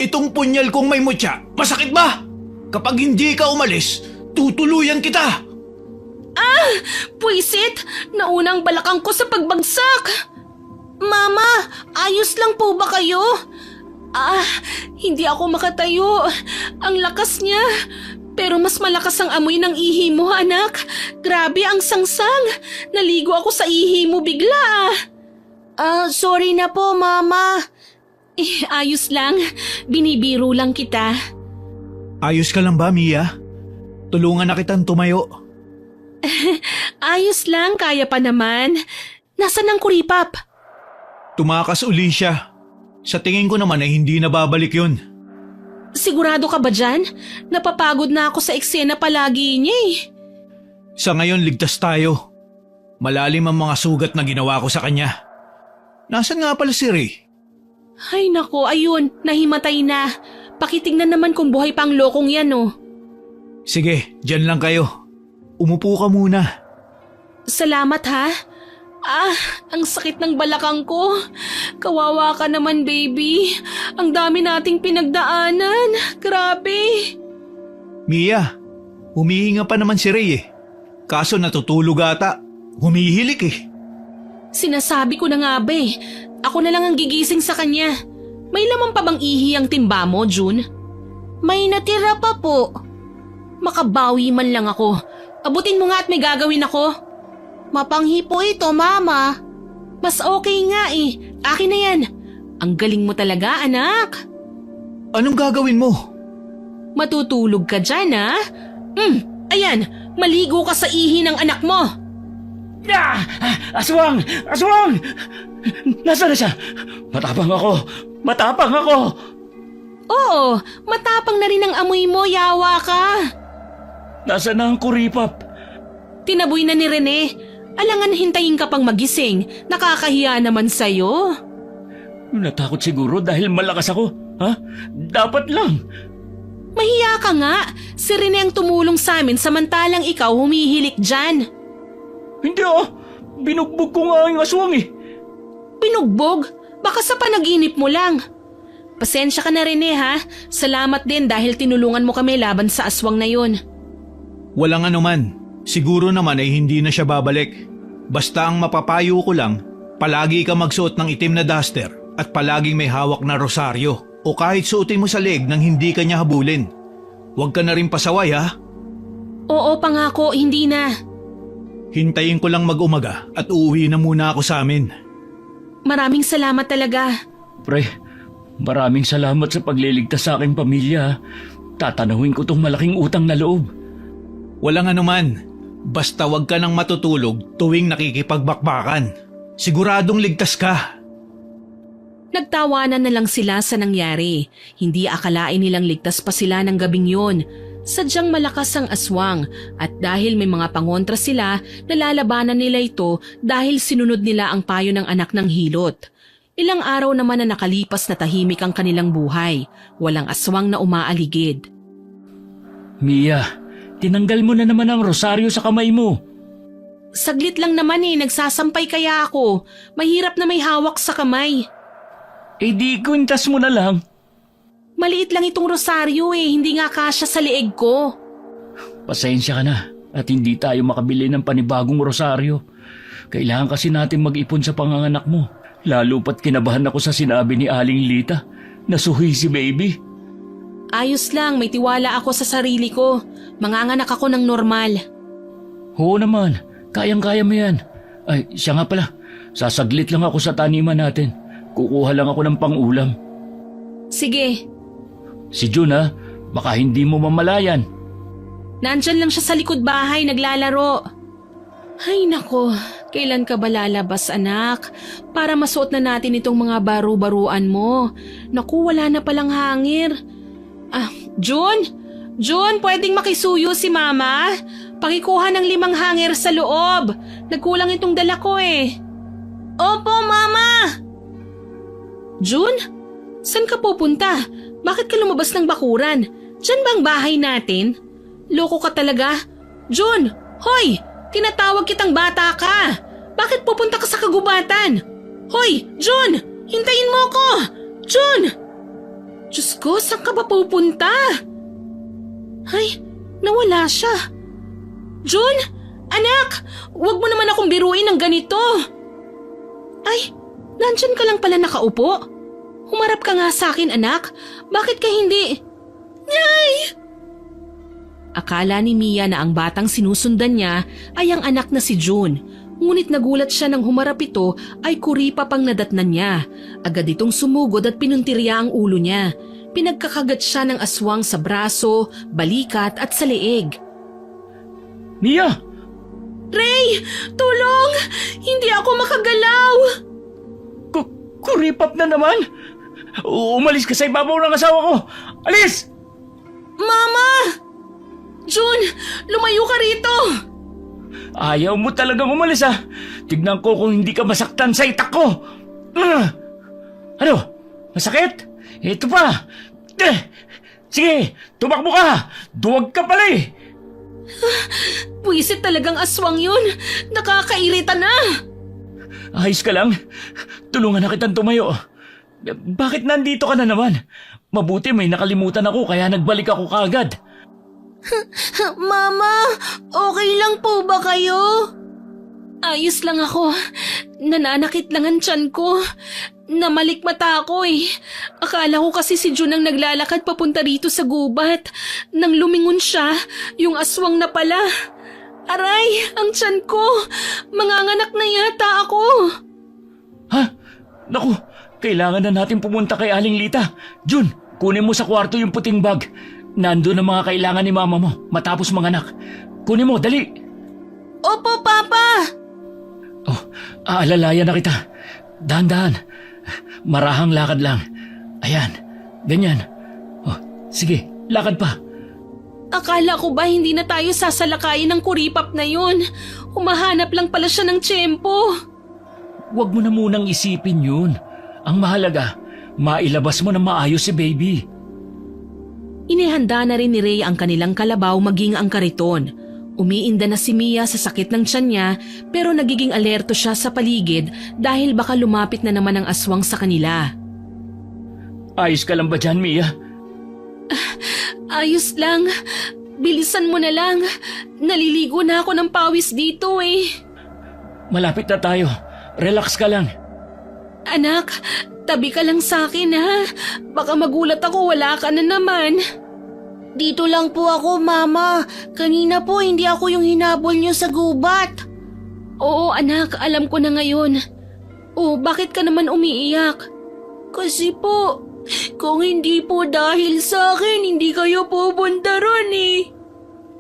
Itong punyal kong may mutya, masakit ba? Kapag hindi ka umalis, tutuluyan kita. Puisit! Naunang balakang ko sa pagbagsak! Mama, ayos lang po ba kayo? Hindi ako makatayo. Ang lakas niya. Pero mas malakas ang amoy ng ihi mo, anak. Grabe ang sangsang. Naligo ako sa ihi mo bigla. Sorry na po, Mama. Ayos lang. Binibiro lang kita. Ayos ka lang ba, Mia? Tulungan na kitang tumayo. Ayos lang, kaya pa naman. Nasaan ang kuripap? Tumakas uli siya. Sa tingin ko naman ay hindi na babalik yun. Sigurado ka ba dyan? Napapagod na ako sa eksena palagi niya eh. Sa ngayon, ligtas tayo. Malalim ang mga sugat na ginawa ko sa kanya. Nasaan nga pala si Ray? Ay nako, ayun, nahimatay na. Pakitignan naman kung buhay pa ang lokong yan oh. Sige, dyan lang kayo. Umupo ka muna. Salamat ha. Ang sakit ng balakang ko. Kawawa ka naman baby. Ang dami nating pinagdaanan. Grabe. Mia, humihinga pa naman si Ray eh. Kaso natutulog ata. Humihilik eh. Sinasabi ko na nga ba eh. Ako na lang ang gigising sa kanya. May laman pa bang ihi ang timba mo, June? May natira pa po. Makabawi man lang ako. Abutin mo nga at may gagawin ako. Mapanghi po ito, Mama. Mas okay nga eh. Akin na yan. Ang galing mo talaga, anak. Anong gagawin mo? Matutulog ka dyan, ha? Ayan, maligo ka sa ihi ng anak mo. Aswang! Aswang! Nasaan na siya? Matapang ako! Oo, matapang na rin ang amoy mo, yawa ka. Nasaan na ang kuripap? Tinaboy na ni Rene. Alangan hintayin ka pang magising. Nakakahiya naman sa'yo. Natakot siguro dahil malakas ako. Ha? Dapat lang. Mahiya ka nga. Si Rene ang tumulong sa amin samantalang ikaw humihilik dyan. Hindi binugbog ko nga ang aswang eh. Pinugbog? Baka sa panaginip mo lang. Pasensya ka na Rene ha. Salamat din dahil tinulungan mo kami laban sa aswang na yun. Walang anuman. Siguro naman ay hindi na siya babalik. Basta ang mapapayo ko lang, palagi ka magsuot ng itim na duster at palaging may hawak na rosaryo o kahit suotin mo sa leg nang hindi ka niya habulin. Huwag ka na rin pasaway ha. Oo, pangako, hindi na. Hintayin ko lang mag-umaga at uuwi na muna ako sa amin. Maraming salamat talaga. Pre, maraming salamat sa pagliligtas sa aking pamilya. Tatanawin ko tong malaking utang na loob. Walang anuman. Basta wag ka nang matutulog tuwing nakikipagbakbakan. Siguradong ligtas ka. Nagtawanan na lang sila sa nangyari. Hindi akalain nilang ligtas pa sila ng gabing yon. Sadyang malakas ang aswang at dahil may mga pangontra sila, nalalabanan nila ito dahil sinunod nila ang payo ng anak ng hilot. Ilang araw naman na nakalipas na tahimik ang kanilang buhay. Walang aswang na umaaligid. Mia, tinanggal mo na naman ang rosaryo sa kamay mo. Saglit lang naman nagsasampay kaya ako. Mahirap na may hawak sa kamay. Eh di kwintas mo na lang. Maliit lang itong rosaryo hindi nga kasya sa leeg ko. Pasensya ka na at hindi tayo makabili ng panibagong rosaryo. Kailangan kasi natin mag-ipon sa panganganak mo. Lalo pat kinabahan ako sa sinabi ni Aling Lita Nasuhi si baby. Ayos lang, may tiwala ako sa sarili ko. Manganganak ako ng normal. Oo naman, kayang-kaya mo yan. Ay, siya nga pala. Sasaglit lang ako sa taniman natin. Kukuha lang ako ng pang-ulam. Sige, Si Jun ha, baka hindi mo mamalayan. nandyan lang siya sa likod bahay naglalaro. Ay nako, kailan ka ba lalabas anak? Para masuot na natin itong mga baro-baruan mo. Naku, wala na palang hangir. Jun? Jun, pwedeng makisuyo si Mama? Pakikuha ng 5 hangir sa loob. Nagkulang itong dala ko eh. Opo, Mama! Jun? Saan ka pupunta? Bakit ka lumabas ng bakuran? Diyan bang bahay natin? Loko ka talaga? Jun! Hoy! Tinatawag kitang bata ka! Bakit pupunta ka sa kagubatan? Hoy! Jun! Hintayin mo ko! Jun! Diyos ko, saan ka ba pupunta? Ay, nawala siya. Jun! Anak! Huwag mo naman akong biruin ng ganito. Ay, nandyan ka lang pala nakaupo? Humarap ka nga sa akin, anak. Bakit ka hindi? Nay! Akala ni Mia na ang batang sinusundan niya ay ang anak na si June. Ngunit nagulat siya nang humarap ito ay kuripa pang nadatnan niya. Agad itong sumugod at pinuntirya ang ulo niya. Pinagkakagat siya ng aswang sa braso, balikat at sa leeg. Mia! Ray! Tulong! Hindi ako makagalaw! Kuripap na naman! Umalis ka sa ibabaw ng asawa ko! Alis! Mama! June, lumayo ka rito! Ayaw mo talagang umalis ah! Tignan ko kung hindi ka masaktan sa itak ko! Ano? Masakit? Ito pa! Sige, tumakbo ka! Duwag ka pala eh! Puwisit talagang aswang yun! Nakakairita na! Ayos ka lang? Tulungan na kitang tumayo. Bakit nandito ka na naman? Mabuti may nakalimutan ako kaya nagbalik ako kaagad. Mama, okay lang po ba kayo? Ayos lang ako. Nananakit lang ang tiyan ko. Namalikmata ako eh. Akala ko kasi si Jun ang naglalakad papunta rito sa gubat. Nang lumingon siya, yung aswang na pala. Aray, ang tiyan ko. Manganganak na yata ako. Ha? Naku, kailangan na natin pumunta kay Aling Lita. Jun, kunin mo sa kwarto yung puting bag. Nandun ang mga kailangan ni mama mo matapos manganak. Kunin mo, dali. Opo, Papa. Oh, aalalayan na kita. Dahan-dahan. Marahang lakad lang. Ayan, ganyan. Oh, sige, lakad pa. Akala ko ba hindi na tayo sasalakayin ng kuripap na yun? Humahanap lang pala siya ng tiyempo. Huwag mo na munang isipin yun. Ang mahalaga, mailabas mo na maayos si baby. Inihanda na rin ni Ray ang kanilang kalabaw maging ang kariton. Umiinda na si Mia sa sakit ng tiyan niya pero nagiging alerto siya sa paligid dahil baka lumapit na naman ang aswang sa kanila. Ayos ka lang ba dyan, Mia? Ayos lang. Bilisan mo na lang. Naliligo na ako ng pawis dito eh. Malapit na tayo. Relax ka lang. Anak, tabi ka lang sa akin ha. Baka magulat ako wala ka na naman. Dito lang po ako, Mama. Kanina po hindi ako yung hinabol niyo sa gubat. Oo anak, alam ko na ngayon. Oh, bakit ka naman umiiyak? Kasi po, kung hindi po dahil sa akin, hindi kayo pupunta ron eh.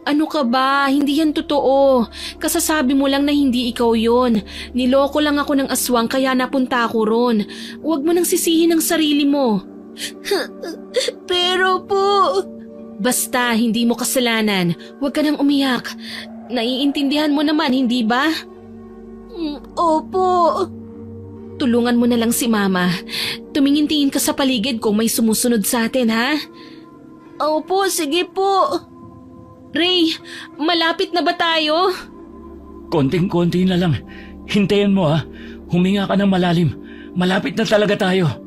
Ano ka ba? Hindi yan totoo. Kasasabi mo lang na hindi ikaw yon. Niloko lang ako ng aswang kaya napunta ako ron. Huwag mo nang sisihin ang sarili mo. Pero po... Basta, hindi mo kasalanan. Huwag ka nang umiyak. Naiintindihan mo naman, hindi ba? Opo. Tulungan mo na lang si Mama. Tumingin-tingin ka sa paligid kung may sumusunod sa atin, ha? Opo, sige po. Ray, malapit na ba tayo? Konting-konti na lang. Hintayin mo ha. Huminga ka ng malalim. Malapit na talaga tayo.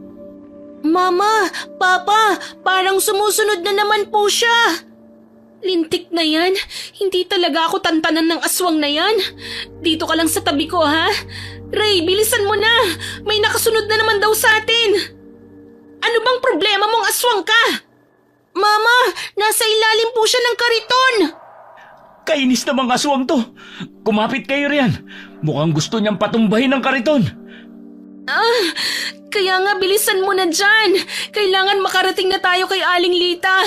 Mama, Papa, parang sumusunod na naman po siya. Lintik na yan. Hindi talaga ako tantanan ng aswang na yan. Dito ka lang sa tabi ko, ha? Ray, bilisan mo na. May nakasunod na naman daw sa atin. Ano bang problema mong aswang ka? Mama, nasa ilalim po siya ng kariton. Kainis na mga aswang to. Kumapit kayo riyan. Mukhang gusto niyang patumbahin ang kariton. Kaya nga bilisan mo na dyan. Kailangan makarating na tayo kay Aling Lita.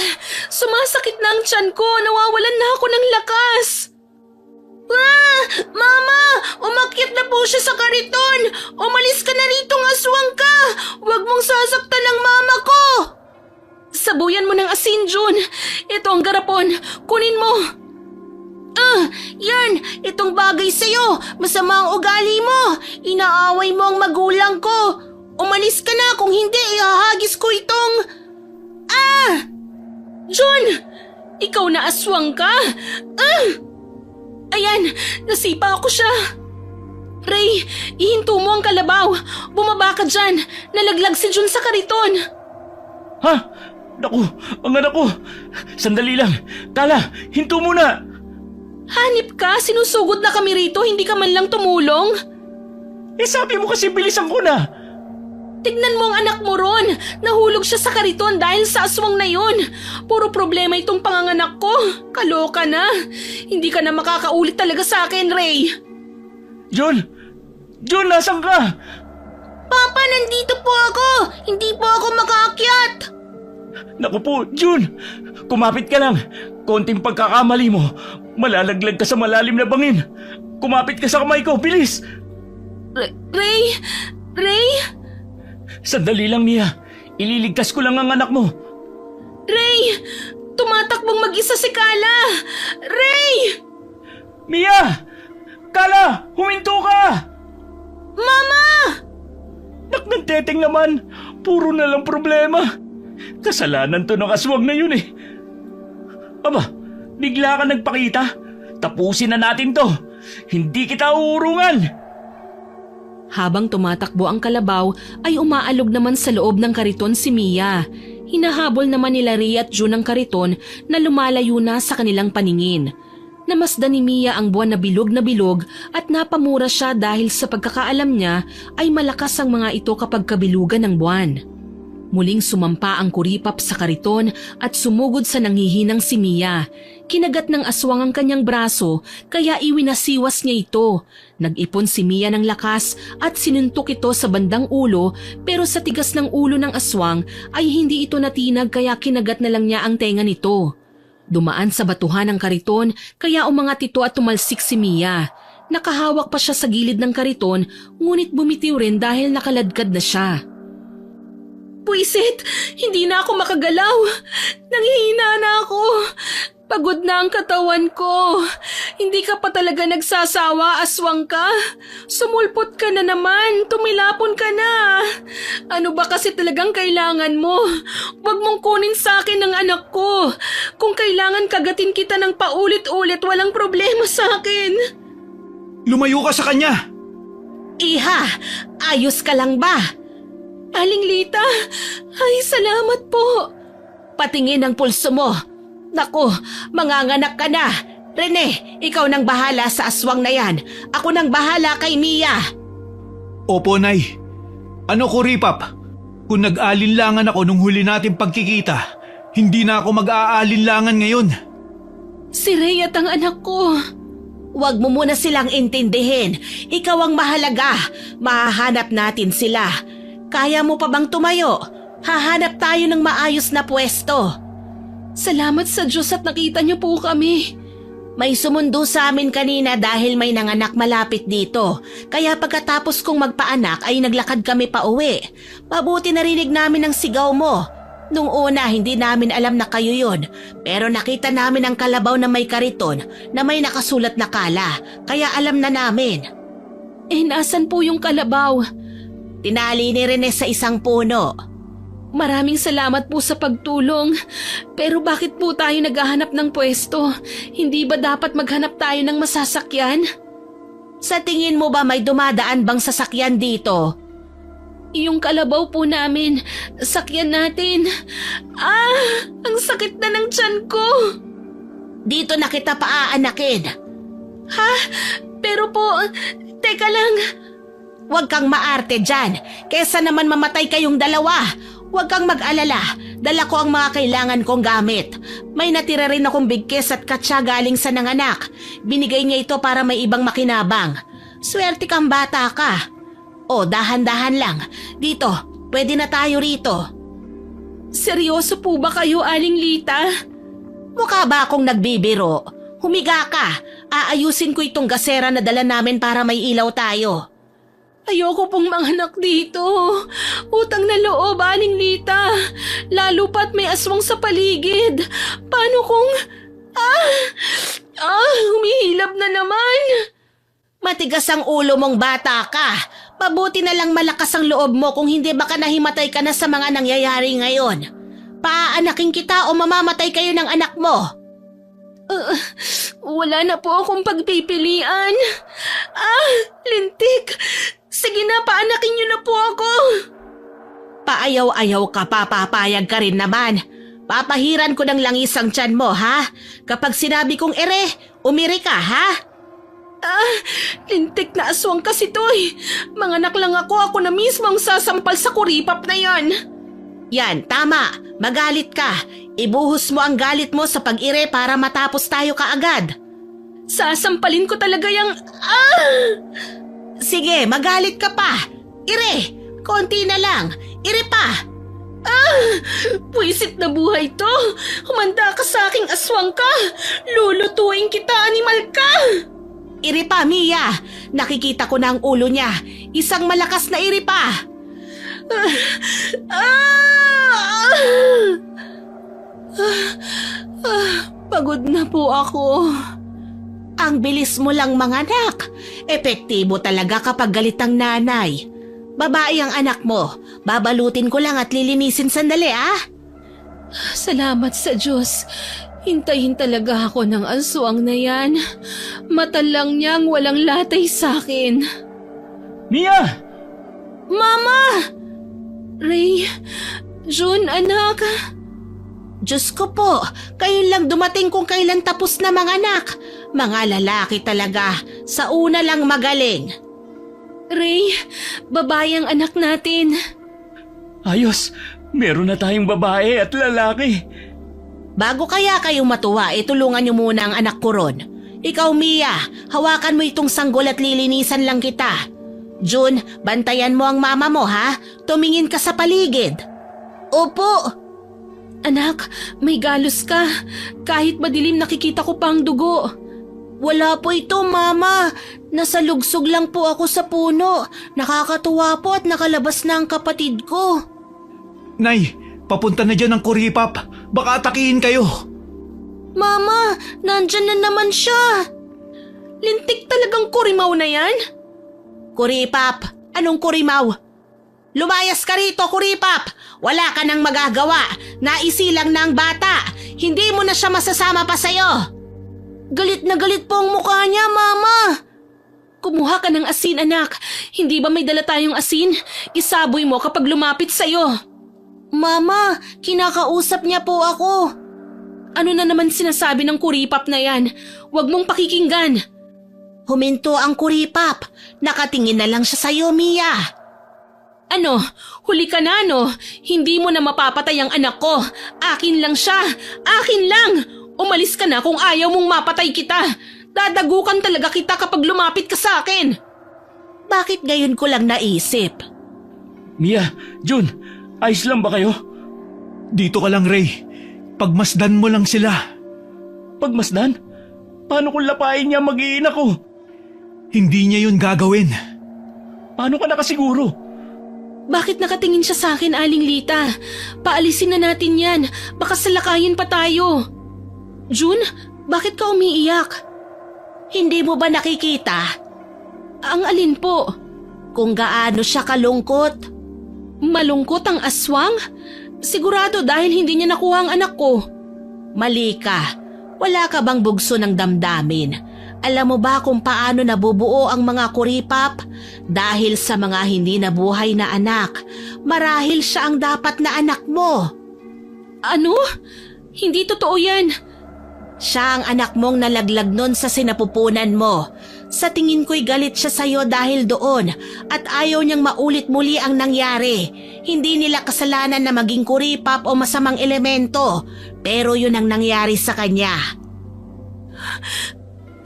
Sumasakit na ang tiyan ko. Nawawalan na ako ng lakas. Mama! Umakyat na po siya sa kariton! Umalis ka na ritong aswang ka! Huwag mong sasaktan ang mama ko! Sabuyan mo ng asin, June. Ito ang garapon. Kunin mo. Yan! Itong bagay sa'yo! Masama ang ugali mo! Inaaway mo ang magulang ko! Umalis ka na, kung hindi, ihahagis ko itong... June! Ikaw na aswang ka? Ayan, nasipa ako siya. Ray, ihinto mo ang kalabaw. Bumaba ka dyan. Nalaglag si June sa kariton. Ha? Naku, ang anak ko. Sandali lang. Kala, hinto muna. Hanip ka, sinusugod na kami rito, hindi ka man lang tumulong. Sabi mo kasi bilisan ko na. Tignan mo ang anak mo ron. Nahulog siya sa kariton dahil sa aswang na yun. Puro problema itong panganganak ko. Kaloka na. Hindi ka na makakaulit talaga sa akin, Ray. June, nasan ka? Papa, nandito po ako! Hindi po ako makaakyat! Naku po, June. Kumapit ka lang. Konting pagkakamali mo. Malalaglag ka sa malalim na bangin. Kumapit ka sa kamay ko, bilis. Ray? Sandali lang, Mia. Ililigtas ko lang ang anak mo. Ray! Tumatakbong mag-isa si Kala! Ray! Mia! Kala! Huminto ka! Mama! Naknagteteng naman. Puro na lang problema. Kasalanan to ng aswang na yun eh. Aba, bigla ka nagpakita. Tapusin na natin to. Hindi kita uurungan. Habang tumatakbo ang kalabaw ay umaalog naman sa loob ng kariton si Mia. Hinahabol naman nila Ray at June ang kariton na lumalayo na sa kanilang paningin. Namasdan ni Mia ang buwan na bilog at napamura siya dahil sa pagkakaalam niya ay malakas ang mga ito kapag kabilugan ng buwan. Muling sumampa ang kuripap sa kariton at sumugod sa nanghihinang si Mia. Kinagat ng aswang ang kanyang braso kaya iwinasiwas niya ito. Nag-ipon si Mia ng lakas at sinuntok ito sa bandang ulo pero sa tigas ng ulo ng aswang ay hindi ito natinag kaya kinagat na lang niya ang tenga nito. Dumaan sa batuhan ng kariton kaya umangat ito at tumalsik si Mia. Nakahawak pa siya sa gilid ng kariton ngunit bumitiw rin dahil nakaladkad na siya. Puisit, hindi na ako makagalaw. Nanghihina na ako. Pagod na ang katawan ko. Hindi ka pa talaga nagsasawa, aswang ka. Sumulpot ka na naman, tumilapon ka na. Ano ba kasi talagang kailangan mo? Huwag mong kunin sa akin ang anak ko. Kung kailangan kagatin kita ng paulit-ulit, walang problema sa akin. Lumayo ka sa kanya! Iha, ayos ka lang ba? Aling Lita, ay salamat po. Patingin ang pulso mo. Naku, manganganak ka na. Rene, ikaw nang bahala sa aswang na yan. Ako nang bahala kay Mia. Opo, Nay. Ano, Kuripap? Kung nag-aalinlangan ako nung huli nating pagkikita, hindi na ako mag-aalinlangan ngayon. Si Ray at ang anak ko. Huwag mo muna silang intindihin. Ikaw ang mahalaga. Mahahanap natin sila. Kaya mo pa bang tumayo? Hahanap tayo ng maayos na pwesto. Salamat sa Diyos at nakita niyo po kami. May sumundo sa amin kanina dahil may nanganak malapit dito. Kaya pagkatapos kong magpaanak ay naglakad kami pa uwi. Mabuti narinig namin ang sigaw mo. Nung una hindi namin alam na kayo yun. Pero nakita namin ang kalabaw na may kariton na may nakasulat na Kala. Kaya alam na namin. Nasan po yung kalabaw? Tinali ni Rene sa isang puno. Maraming salamat po sa pagtulong. Pero bakit po tayo naghahanap ng pwesto? Hindi ba dapat maghanap tayo ng masasakyan? Sa tingin mo ba may dumadaan bang sasakyan dito? Yung kalabaw po namin, sakyan natin. Ang sakit na ng tiyan ko. Dito na kita paaanakin. Ha? Pero po, teka lang. Huwag kang maarte dyan. Kesa naman mamatay kayong dalawa. Huwag kang mag-alala, dala ko ang mga kailangan kong gamit. May natira rin akong bigkes at katsa galing sa nanganak. Binigay niya ito para may ibang makinabang. Swerte kang bata ka. O, dahan-dahan lang. Dito, pwede na tayo rito. Seryoso po ba kayo, Aling Lita? Mukha ba akong nagbibiro? Humiga ka. Aayusin ko itong gasera na dala namin para may ilaw tayo. Ayoko pong manganak dito. Utang na loob, Aling Lita. Lalo pa't may aswang sa paligid. Paano kung... humihilab na naman. Matigas ang ulo mong bata ka. Mabuti na lang malakas ang loob mo kung hindi baka nahimatay ka na sa mga nangyayari ngayon. Paaanakin kita o mamamatay kayo ng anak mo. Wala na po akong pagpipilian. Lintik. Sige na, paanakin niyo na po ako. Paayaw-ayaw ka pa, papayag ka rin naman. Papahiran ko ng langis ang tiyan mo, ha? Kapag sinabi kong ere, umiri ka, ha? Lintik na aswang kasi to eh. Manganak lang ako na mismo ang sasampal sa kuripap na yan. Yan, tama. Magalit ka. Ibuhos mo ang galit mo sa pag-ire para matapos tayo kaagad. Sasampalin ko talaga yung... Sige, magalit ka pa. Ire, konti na lang. Ire pa. Puwisit na buhay to. Humanda ka sa aking aswang ka. Lulutuin kita, animal ka. Ire pa, Mia. Nakikita ko na ang ulo niya. Isang malakas na ire pa. Pagod na po ako. Ang bilis mo lang manganak. Epektibo talaga kapag galit ang nanay. Babae ang anak mo. Babalutin ko lang at lilinisin sandali, Salamat sa Diyos. Hintayin talaga ako ng aswang na yan. Mata lang niyang walang latay sa akin. Mia! Mama! Ray, June, anak. Diyos ko po, kayo lang dumating kung kailan tapos na manganak. Mga lalaki talaga, sa una lang magaling. Ray, babae ang anak natin. Ayos, meron na tayong babae at lalaki. Bago kaya kayong matuwa, tulungan niyo muna ang anak ko ron. Ikaw, Mia, hawakan mo itong sanggol at lilinisan lang kita. June, bantayan mo ang mama mo, ha? Tumingin ka sa paligid. Opo. Anak, may galos ka. Kahit madilim nakikita ko pa ang dugo. Wala po ito, Mama. Nasa lugsog lang po ako sa puno. Nakakatuwa po at nakalabas na ang kapatid ko. Nay, papunta na dyan ang kuripap. Baka atakihin kayo. Mama, nandyan na naman siya. Lintik talagang kurimaw na yan? Kuripap, anong kurimaw? Lumayas ka rito, Kuripap. Wala ka nang magagawa. Naisilang na ang bata. Hindi mo na siya masasama pa sa'yo. Galit na galit po ang mukha niya, Mama. Kumuha ka ng asin, anak. Hindi ba may dala tayong asin? Isaboy mo kapag lumapit sa'yo. Mama, kinakausap niya po ako. Ano na naman sinasabi ng kuripap na yan? Huwag mong pakikinggan. Huminto ang Kuripap. Nakatingin na lang siya sa'yo, Mia. Ano? Huli ka na, no? Hindi mo na mapapatay ang anak ko. Akin lang siya. Akin lang. Umalis ka na kung ayaw mong mapatay kita. Dadagukan talaga kita kapag lumapit ka sa akin. Bakit ngayon ko lang naisip? Mia, June, ayos lang ba kayo? Dito ka lang, Ray. Pagmasdan mo lang sila. Pagmasdan? Paano kung lapain niya mag-iina ko? Hindi niya yun gagawin. Paano ka nakasiguro? Bakit nakatingin siya sa akin, Aling Lita? Paalisin na natin yan. Baka salakayin pa tayo. June, bakit ka umiiyak? Hindi mo ba nakikita? Ang alin po? Kung gaano siya kalungkot. Malungkot ang aswang? Sigurado dahil hindi niya nakuha ang anak ko. Mali ka. Wala ka bang bugso ng damdamin? Alam mo ba kung paano nabubuo ang mga kuripap? Dahil sa mga hindi nabuhay na anak. Marahil siya ang dapat na anak mo. Ano? Hindi totoo yan. Siya ang anak mong nalaglag nun sa sinapupunan mo. Sa tingin ko'y galit siya sa'yo dahil doon at ayaw niyang maulit muli ang nangyari. Hindi nila kasalanan na maging kuripap o masamang elemento, pero yun ang nangyari sa kanya.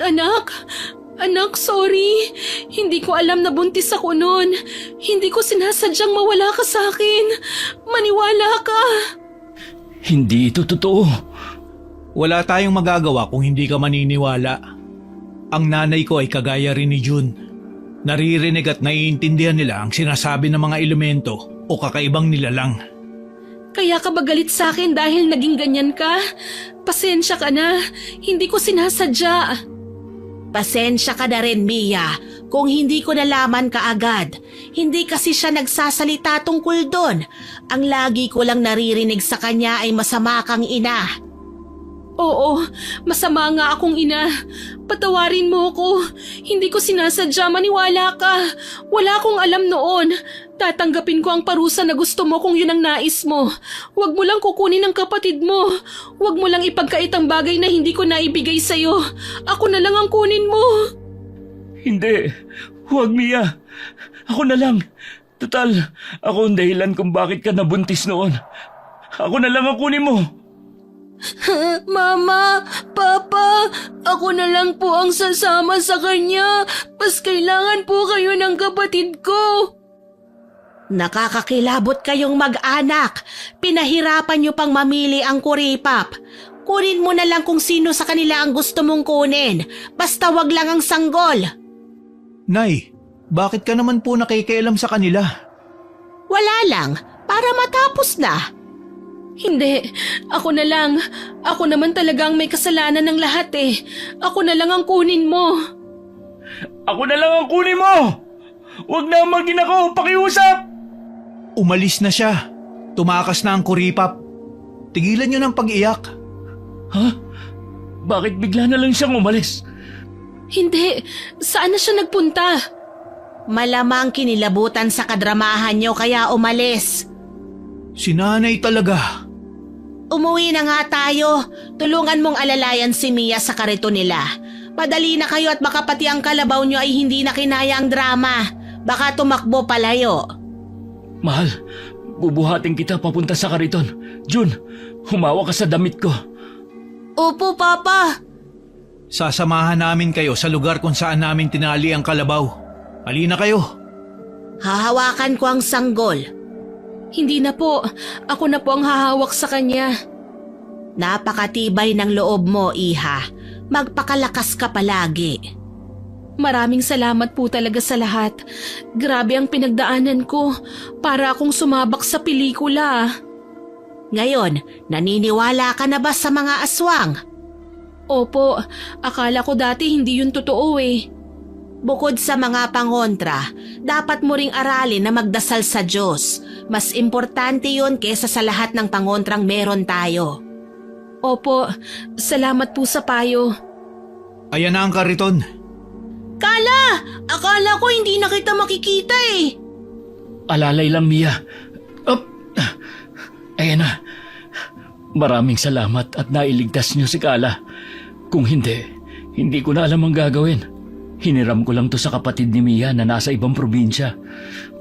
Anak, sorry. Hindi ko alam na buntis ako noon. Hindi ko sinasadyang mawala ka sa akin. Maniwala ka. Hindi ito totoo. Wala tayong magagawa kung hindi ka maniniwala. Ang nanay ko ay kagaya rin ni June. Naririnig at naiintindihan nila ang sinasabi ng mga elemento o kakaibang nilalang. Kaya ka ba galit sa akin dahil naging ganyan ka? Pasensya ka na. Hindi ko sinasadya. Pasensya ka na rin, Mia, kung hindi ko nalaman kaagad. Hindi kasi siya nagsasalita tungkol doon. Ang lagi ko lang naririnig sa kanya ay masama kang ina. Oo, masama nga akong ina. Patawarin mo ako. Hindi ko sinasadya, maniwala ka. Wala akong alam noon. Tatanggapin ko ang parusa na gusto mo kung yun ang nais mo. Huwag mo lang kukunin ang kapatid mo. Huwag mo lang ipagkait ang bagay na hindi ko naibigay sa'yo. Ako na lang ang kunin mo. Hindi. Huwag, Mia. Ako na lang. Total, ako ang dahilan kung bakit ka nabuntis noon. Ako na lang ang kunin mo. Mama, Papa, ako na lang po ang sasama sa kanya. Mas kailangan po kayo ng kapatid ko. Nakakakilabot kayong mag-anak. Pinahirapan niyo pang mamili ang kuripap. Kunin mo na lang kung sino sa kanila ang gusto mong kunin. Basta wag lang ang sanggol. Nay, bakit ka naman po nakikialam sa kanila? Wala lang, para matapos na. Hindi, ako na lang. Ako naman talagang may kasalanan ng lahat eh. Ako na lang ang kunin mo. Ako na lang ang kunin mo! Huwag na maging ako, pakiusap! Umalis na siya. Tumakas na ang kuripap. Tigilan niyo ng pag-iyak. Ha? Bakit bigla na lang siyang umalis? Hindi, saan na siya nagpunta? Malamang kinilabutan sa kadramahan niyo kaya umalis. Si nanay talaga. Umuwi na nga tayo. Tulungan mong alalayan si Mia sa karito nila. Padali na kayo at baka pati ang kalabaw niyo ay hindi na kinaya ang drama. Baka tumakbo palayo. Mahal, bubuhatin kita papunta sa kariton. June, humawa ka sa damit ko. Opo, Papa. Sasamahan namin kayo sa lugar kung saan namin tinali ang kalabaw. Halina kayo. Hahawakan ko ang sanggol. Hindi na po. Ako na po ang hahawak sa kanya. Napakatibay ng loob mo, Iha. Magpakalakas ka palagi. Maraming salamat po talaga sa lahat. Grabe ang pinagdaanan ko. Para akong sumabak sa pelikula. Ngayon, naniniwala ka na ba sa mga aswang? Opo, akala ko dati hindi yun totoo eh. Bukod sa mga pangontra, dapat mo ring aralin na magdasal sa Diyos. Mas importante yun kesa sa lahat ng pangontrang meron tayo. Opo, salamat po sa payo. Ayan na ang kariton. Kala! Akala ko hindi na kita makikita eh. Alalay lang, Mia. Up! Ayan na. Maraming salamat at nailigtas niyo si Kala. Kung hindi, hindi ko na alam ang gagawin. Hiniram ko lang to sa kapatid ni Mia na nasa ibang probinsya.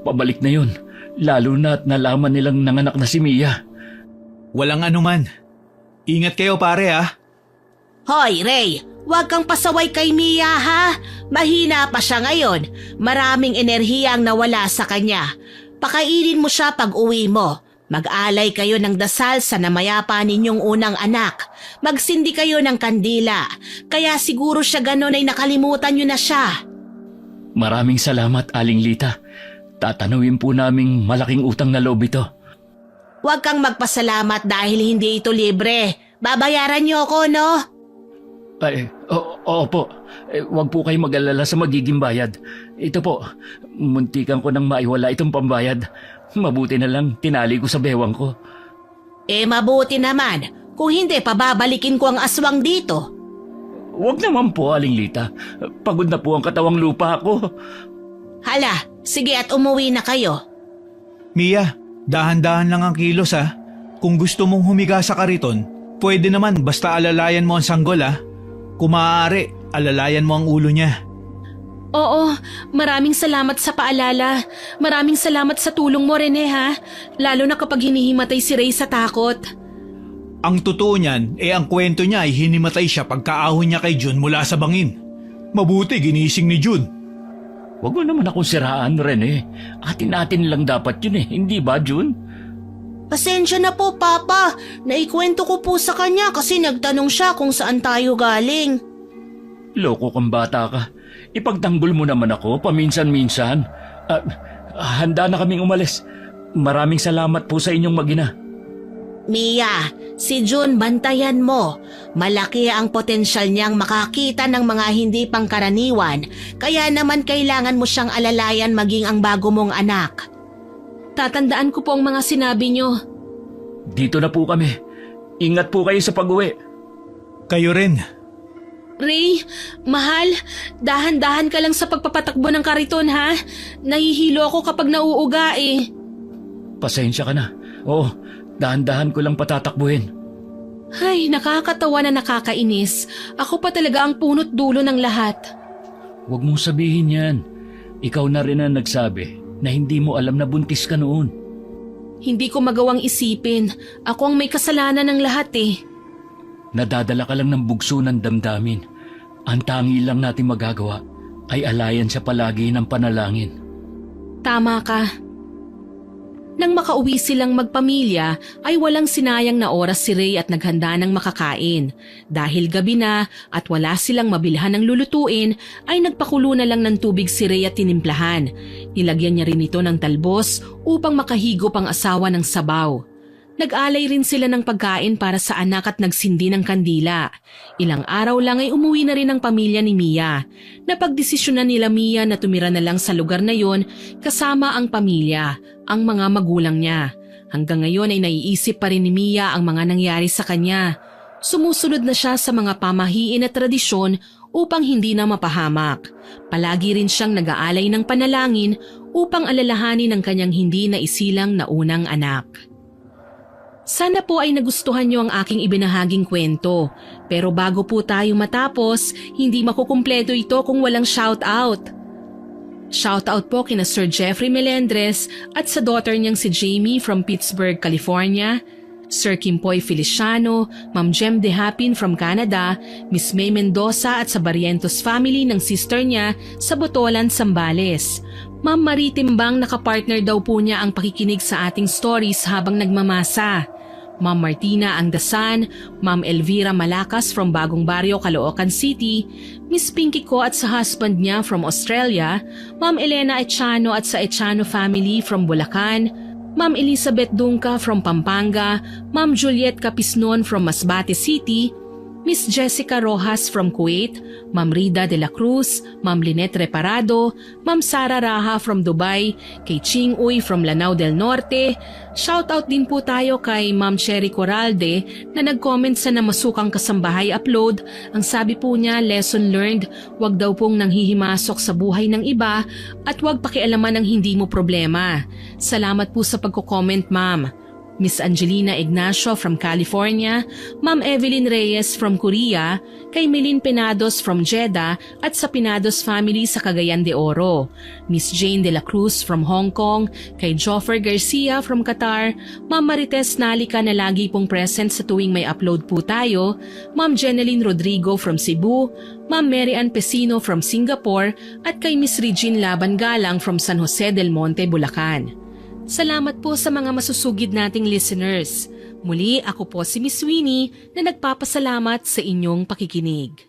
Pabalik na yun, lalo na at nalaman nilang nanganak na si Mia. Walang anuman. Ingat kayo pare ha. Hoy, Ray! Huwag kang pasaway kay Mia ha. Mahina pa siya ngayon. Maraming enerhiya ang nawala sa kanya. Pakainin mo siya pag uwi mo. Mag-alay kayo ng dasal sa namayapa ninyong unang anak. Magsindi kayo ng kandila. Kaya siguro siya ganon ay nakalimutan nyo na siya. Maraming salamat, Aling Lita. Tatanawin po naming malaking utang na loob ito. Huwag kang magpasalamat dahil hindi ito libre. Babayaran niyo ako, no? Ay, opo. Huwag po kayo mag-alala sa magiging bayad. Ito po, muntikan ko nang maiwala itong pambayad. Mabuti na lang tinali ko sa bewang ko. Mabuti naman. Kung hindi, pababalikin ko ang aswang dito. Huwag naman po, Aling Lita. Pagod na po ang katawang lupa ko. Hala, sige at umuwi na kayo. Mia, dahan-dahan lang ang kilos ha. Kung gusto mong humiga sa kariton, pwede naman basta alalayan mo ang sanggol Kung maaari, alalayan mo ang ulo niya. Oo, maraming salamat sa paalala. Maraming salamat sa tulong mo, Rene, ha? Lalo na kapag hinihimatay si Ray sa takot. Ang totoo niyan, ang kwento niya ay hinimatay siya pagkaahon niya kay Jun mula sa bangin. Mabuti ginising ni Jun. Huwag mo naman akong siraan, Rene. Atin-atin lang dapat yun hindi ba, Jun? Pasensya na po, Papa. Naikwento ko po sa kanya kasi nagtanong siya kung saan tayo galing. Loko kang bata ka. Ipagtanggol mo naman ako paminsan-minsan. Handa na kaming umalis. Maraming salamat po sa inyong mag-ina. Mia, si Jun bantayan mo. Malaki ang potensyal niyang makakita ng mga hindi pangkaraniwan, kaya naman kailangan mo siyang alalayan maging ang bago mong anak. Tatandaan ko po ang mga sinabi niyo. Dito na po kami. Ingat po kayo sa pag-uwi. Kayo rin. Ray, mahal, dahan-dahan ka lang sa pagpapatakbo ng kariton, ha? Nahihilo ako kapag nauuga Pasensya ka na. Oo, dahan-dahan ko lang patatakbuhin. Ay, nakakatawa na nakakainis. Ako pa talaga ang punot dulo ng lahat. Huwag mong sabihin yan. Ikaw na rin ang nagsabi na hindi mo alam na buntis ka noon. Hindi ko magawang isipin. Ako ang may kasalanan ng lahat Nadadala ka lang ng bugso ng damdamin. Ang tangi lang natin magagawa ay alayan siya palagi ng panalangin. Tama ka. Nang makauwi silang magpamilya ay walang sinayang na oras si Ray at naghanda ng makakain. Dahil gabi na at wala silang mabilhan ng lulutuin ay nagpakulo na lang ng tubig si Ray at tinimplahan. Nilagyan niya rin ito ng talbos upang makahigop ang asawa ng sabaw. Nag-alay rin sila ng pagkain para sa anak at nagsindi ng kandila. Ilang araw lang ay umuwi na rin ang pamilya ni Mia. Napagdesisyonan nila Mia na tumira na lang sa lugar na yon kasama ang pamilya, ang mga magulang niya. Hanggang ngayon ay naiisip pa rin ni Mia ang mga nangyari sa kanya. Sumusunod na siya sa mga pamahiin at tradisyon upang hindi na mapahamak. Palagi rin siyang nag-aalay ng panalangin upang alalahanin ang kanyang hindi na isilang na unang anak. Sana po ay nagustuhan niyo ang aking ibinahaging kwento. Pero bago po tayo matapos, hindi makukumpleto ito kung walang shoutout. Shoutout po kina Sir Jeffrey Melendres at sa daughter niyang si Jamie from Pittsburgh, California, Sir Kimpoy Feliciano, Ma'am Jem De Hapin from Canada, Miss May Mendoza at sa Barrientos family ng sister niya sa Botolan, Zambales. Ma'am Marie Timbang, nakapartner daw po niya ang pakikinig sa ating stories habang nagmamasa. Ma'am Martina Angdasan, Ma'am Elvira Malakas from Bagong Barrio, Caloocan City, Miss Pinky ko at sa husband niya from Australia, Ma'am Elena Echano at sa Echano family from Bulacan, Ma'am Elizabeth Dunca from Pampanga, Ma'am Juliet Capisnon from Masbate City, Miss Jessica Rojas from Kuwait, Ma'am Rida de la Cruz, Ma'am Lynette Reparado, Ma'am Sara Raha from Dubai, kay Ching Uy from Lanao del Norte. Shoutout din po tayo kay Ma'am Cherry Coralde na nag-comment sa Namasukang Kasambahay upload. Ang sabi po niya, lesson learned, wag daw pong nanghihimasok sa buhay ng iba at wag pakialaman ng hindi mo problema. Salamat po sa pagko-comment, Ma'am. Miss Angelina Ignacio from California, Ma'am Evelyn Reyes from Korea, kay Melin Penados from Jeddah at sa Penados family sa Cagayan de Oro, Miss Jane de la Cruz from Hong Kong, kay Joffer Garcia from Qatar, Ma'am Marites Nalika na lagi pong present sa tuwing may upload po tayo, Ma'am Jeneline Rodrigo from Cebu, Ma'am Mary Ann Pesino from Singapore at kay Miss Regine Laban Galang from San Jose del Monte, Bulacan. Salamat po sa mga masusugid nating listeners. Muli, ako po si Miss Winnie na nagpapasalamat sa inyong pakikinig.